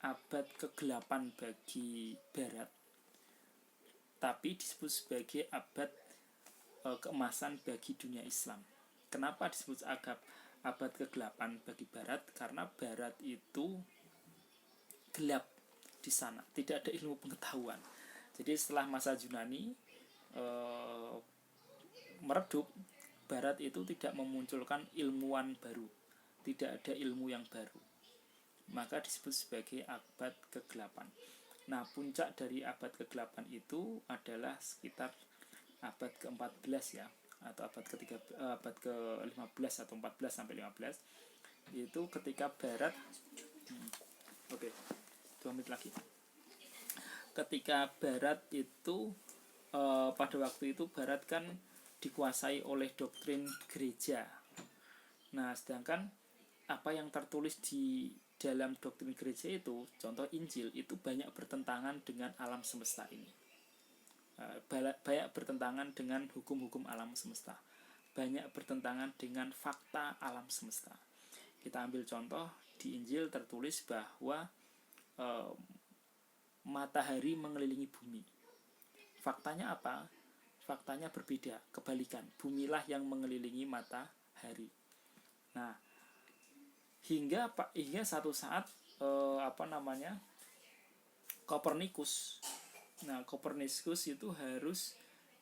abad ke-8 bagi Barat, tapi disebut sebagai abad keemasan bagi dunia Islam. Kenapa disebut abad ke-8 bagi Barat? Karena Barat itu gelap di sana, tidak ada ilmu pengetahuan. Jadi setelah masa Yunani meredup, Barat itu tidak memunculkan ilmuwan baru, tidak ada ilmu yang baru, maka disebut sebagai abad ke-8. Nah, puncak dari abad ke-8 itu adalah sekitar abad ke-14 ya, atau abad ke-15 atau 14 sampai 15. Itu ketika Barat 2 menit lagi. Ketika Barat itu pada waktu itu Barat kan dikuasai oleh doktrin gereja. Nah, sedangkan apa yang tertulis di dalam doktrin gereja itu, contoh Injil, itu banyak bertentangan dengan alam semesta ini. Banyak bertentangan dengan hukum-hukum alam semesta. Banyak bertentangan dengan fakta alam semesta. Kita ambil contoh, di Injil tertulis bahwa matahari mengelilingi bumi. Faktanya apa? Faktanya berbeda, kebalikan. Bumilah yang mengelilingi matahari. Nah, hingga satu saat Kopernikus. Nah, Kopernikus itu harus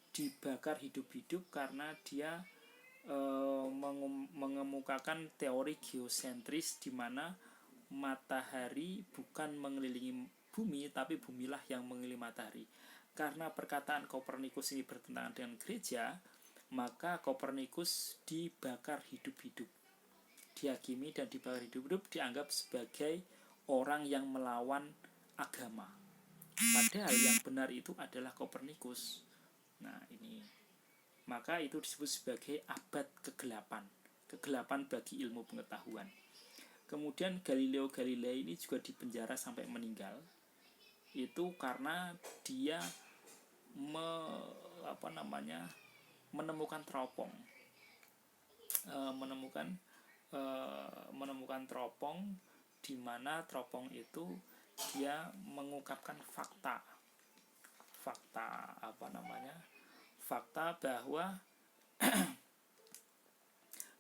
dibakar hidup-hidup karena dia mengemukakan teori geosentris, di mana matahari bukan mengelilingi bumi, tapi bumilah yang mengelilingi matahari. Karena perkataan Kopernikus ini bertentangan dengan gereja, maka Kopernikus dibakar hidup-hidup, dihakimi dan dibakar hidup-hidup, dianggap sebagai orang yang melawan agama. Padahal yang benar itu adalah Kopernikus. Nah, ini maka itu disebut sebagai abad ke-8 bagi ilmu pengetahuan. Kemudian Galileo Galilei ini juga dipenjara sampai meninggal. Itu karena dia menemukan teropong. Menemukan teropong, di mana teropong itu dia mengungkapkan fakta bahwa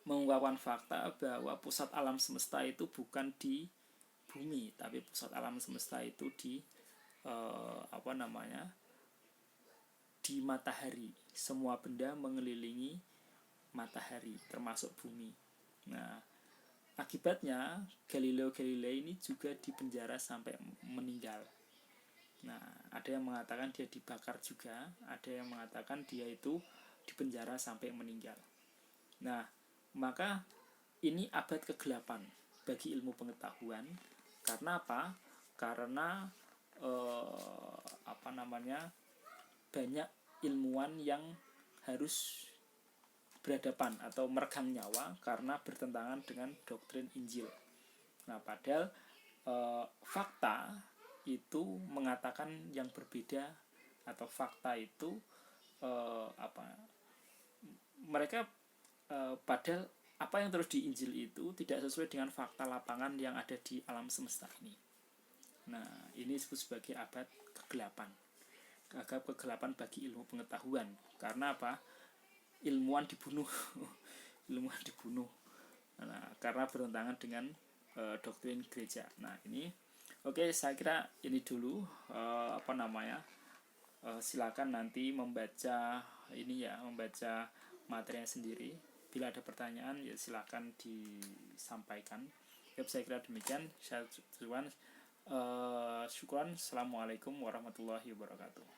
mengungkapkan fakta bahwa pusat alam semesta itu bukan di bumi, tapi pusat alam semesta itu di di matahari. Semua benda mengelilingi matahari, termasuk bumi. Nah, akibatnya Galileo Galilei ini juga dipenjara sampai meninggal. Nah, ada yang mengatakan dia dibakar juga, ada yang mengatakan dia itu dipenjara sampai meninggal. Nah, maka ini abad ke-8 bagi ilmu pengetahuan. Karena apa? Karena banyak ilmuwan yang harus berhadapan atau meregang nyawa karena bertentangan dengan doktrin Injil. Nah, padahal fakta itu mengatakan yang berbeda, atau fakta itu mereka padahal apa yang terus di Injil itu tidak sesuai dengan fakta lapangan yang ada di alam semesta ini. Nah, ini disebut sebagai abad ke-8. Abad ke-8 bagi ilmu pengetahuan. Karena apa? Ilmuwan dibunuh. Ilmuwan dibunuh. Nah, karena bertentangan dengan doktrin gereja. Nah, ini oke, saya kira ini dulu silakan nanti membaca materinya sendiri. Bila ada pertanyaan ya silakan disampaikan. Saya kira demikian. Syukran. Assalamualaikum warahmatullahi wabarakatuh.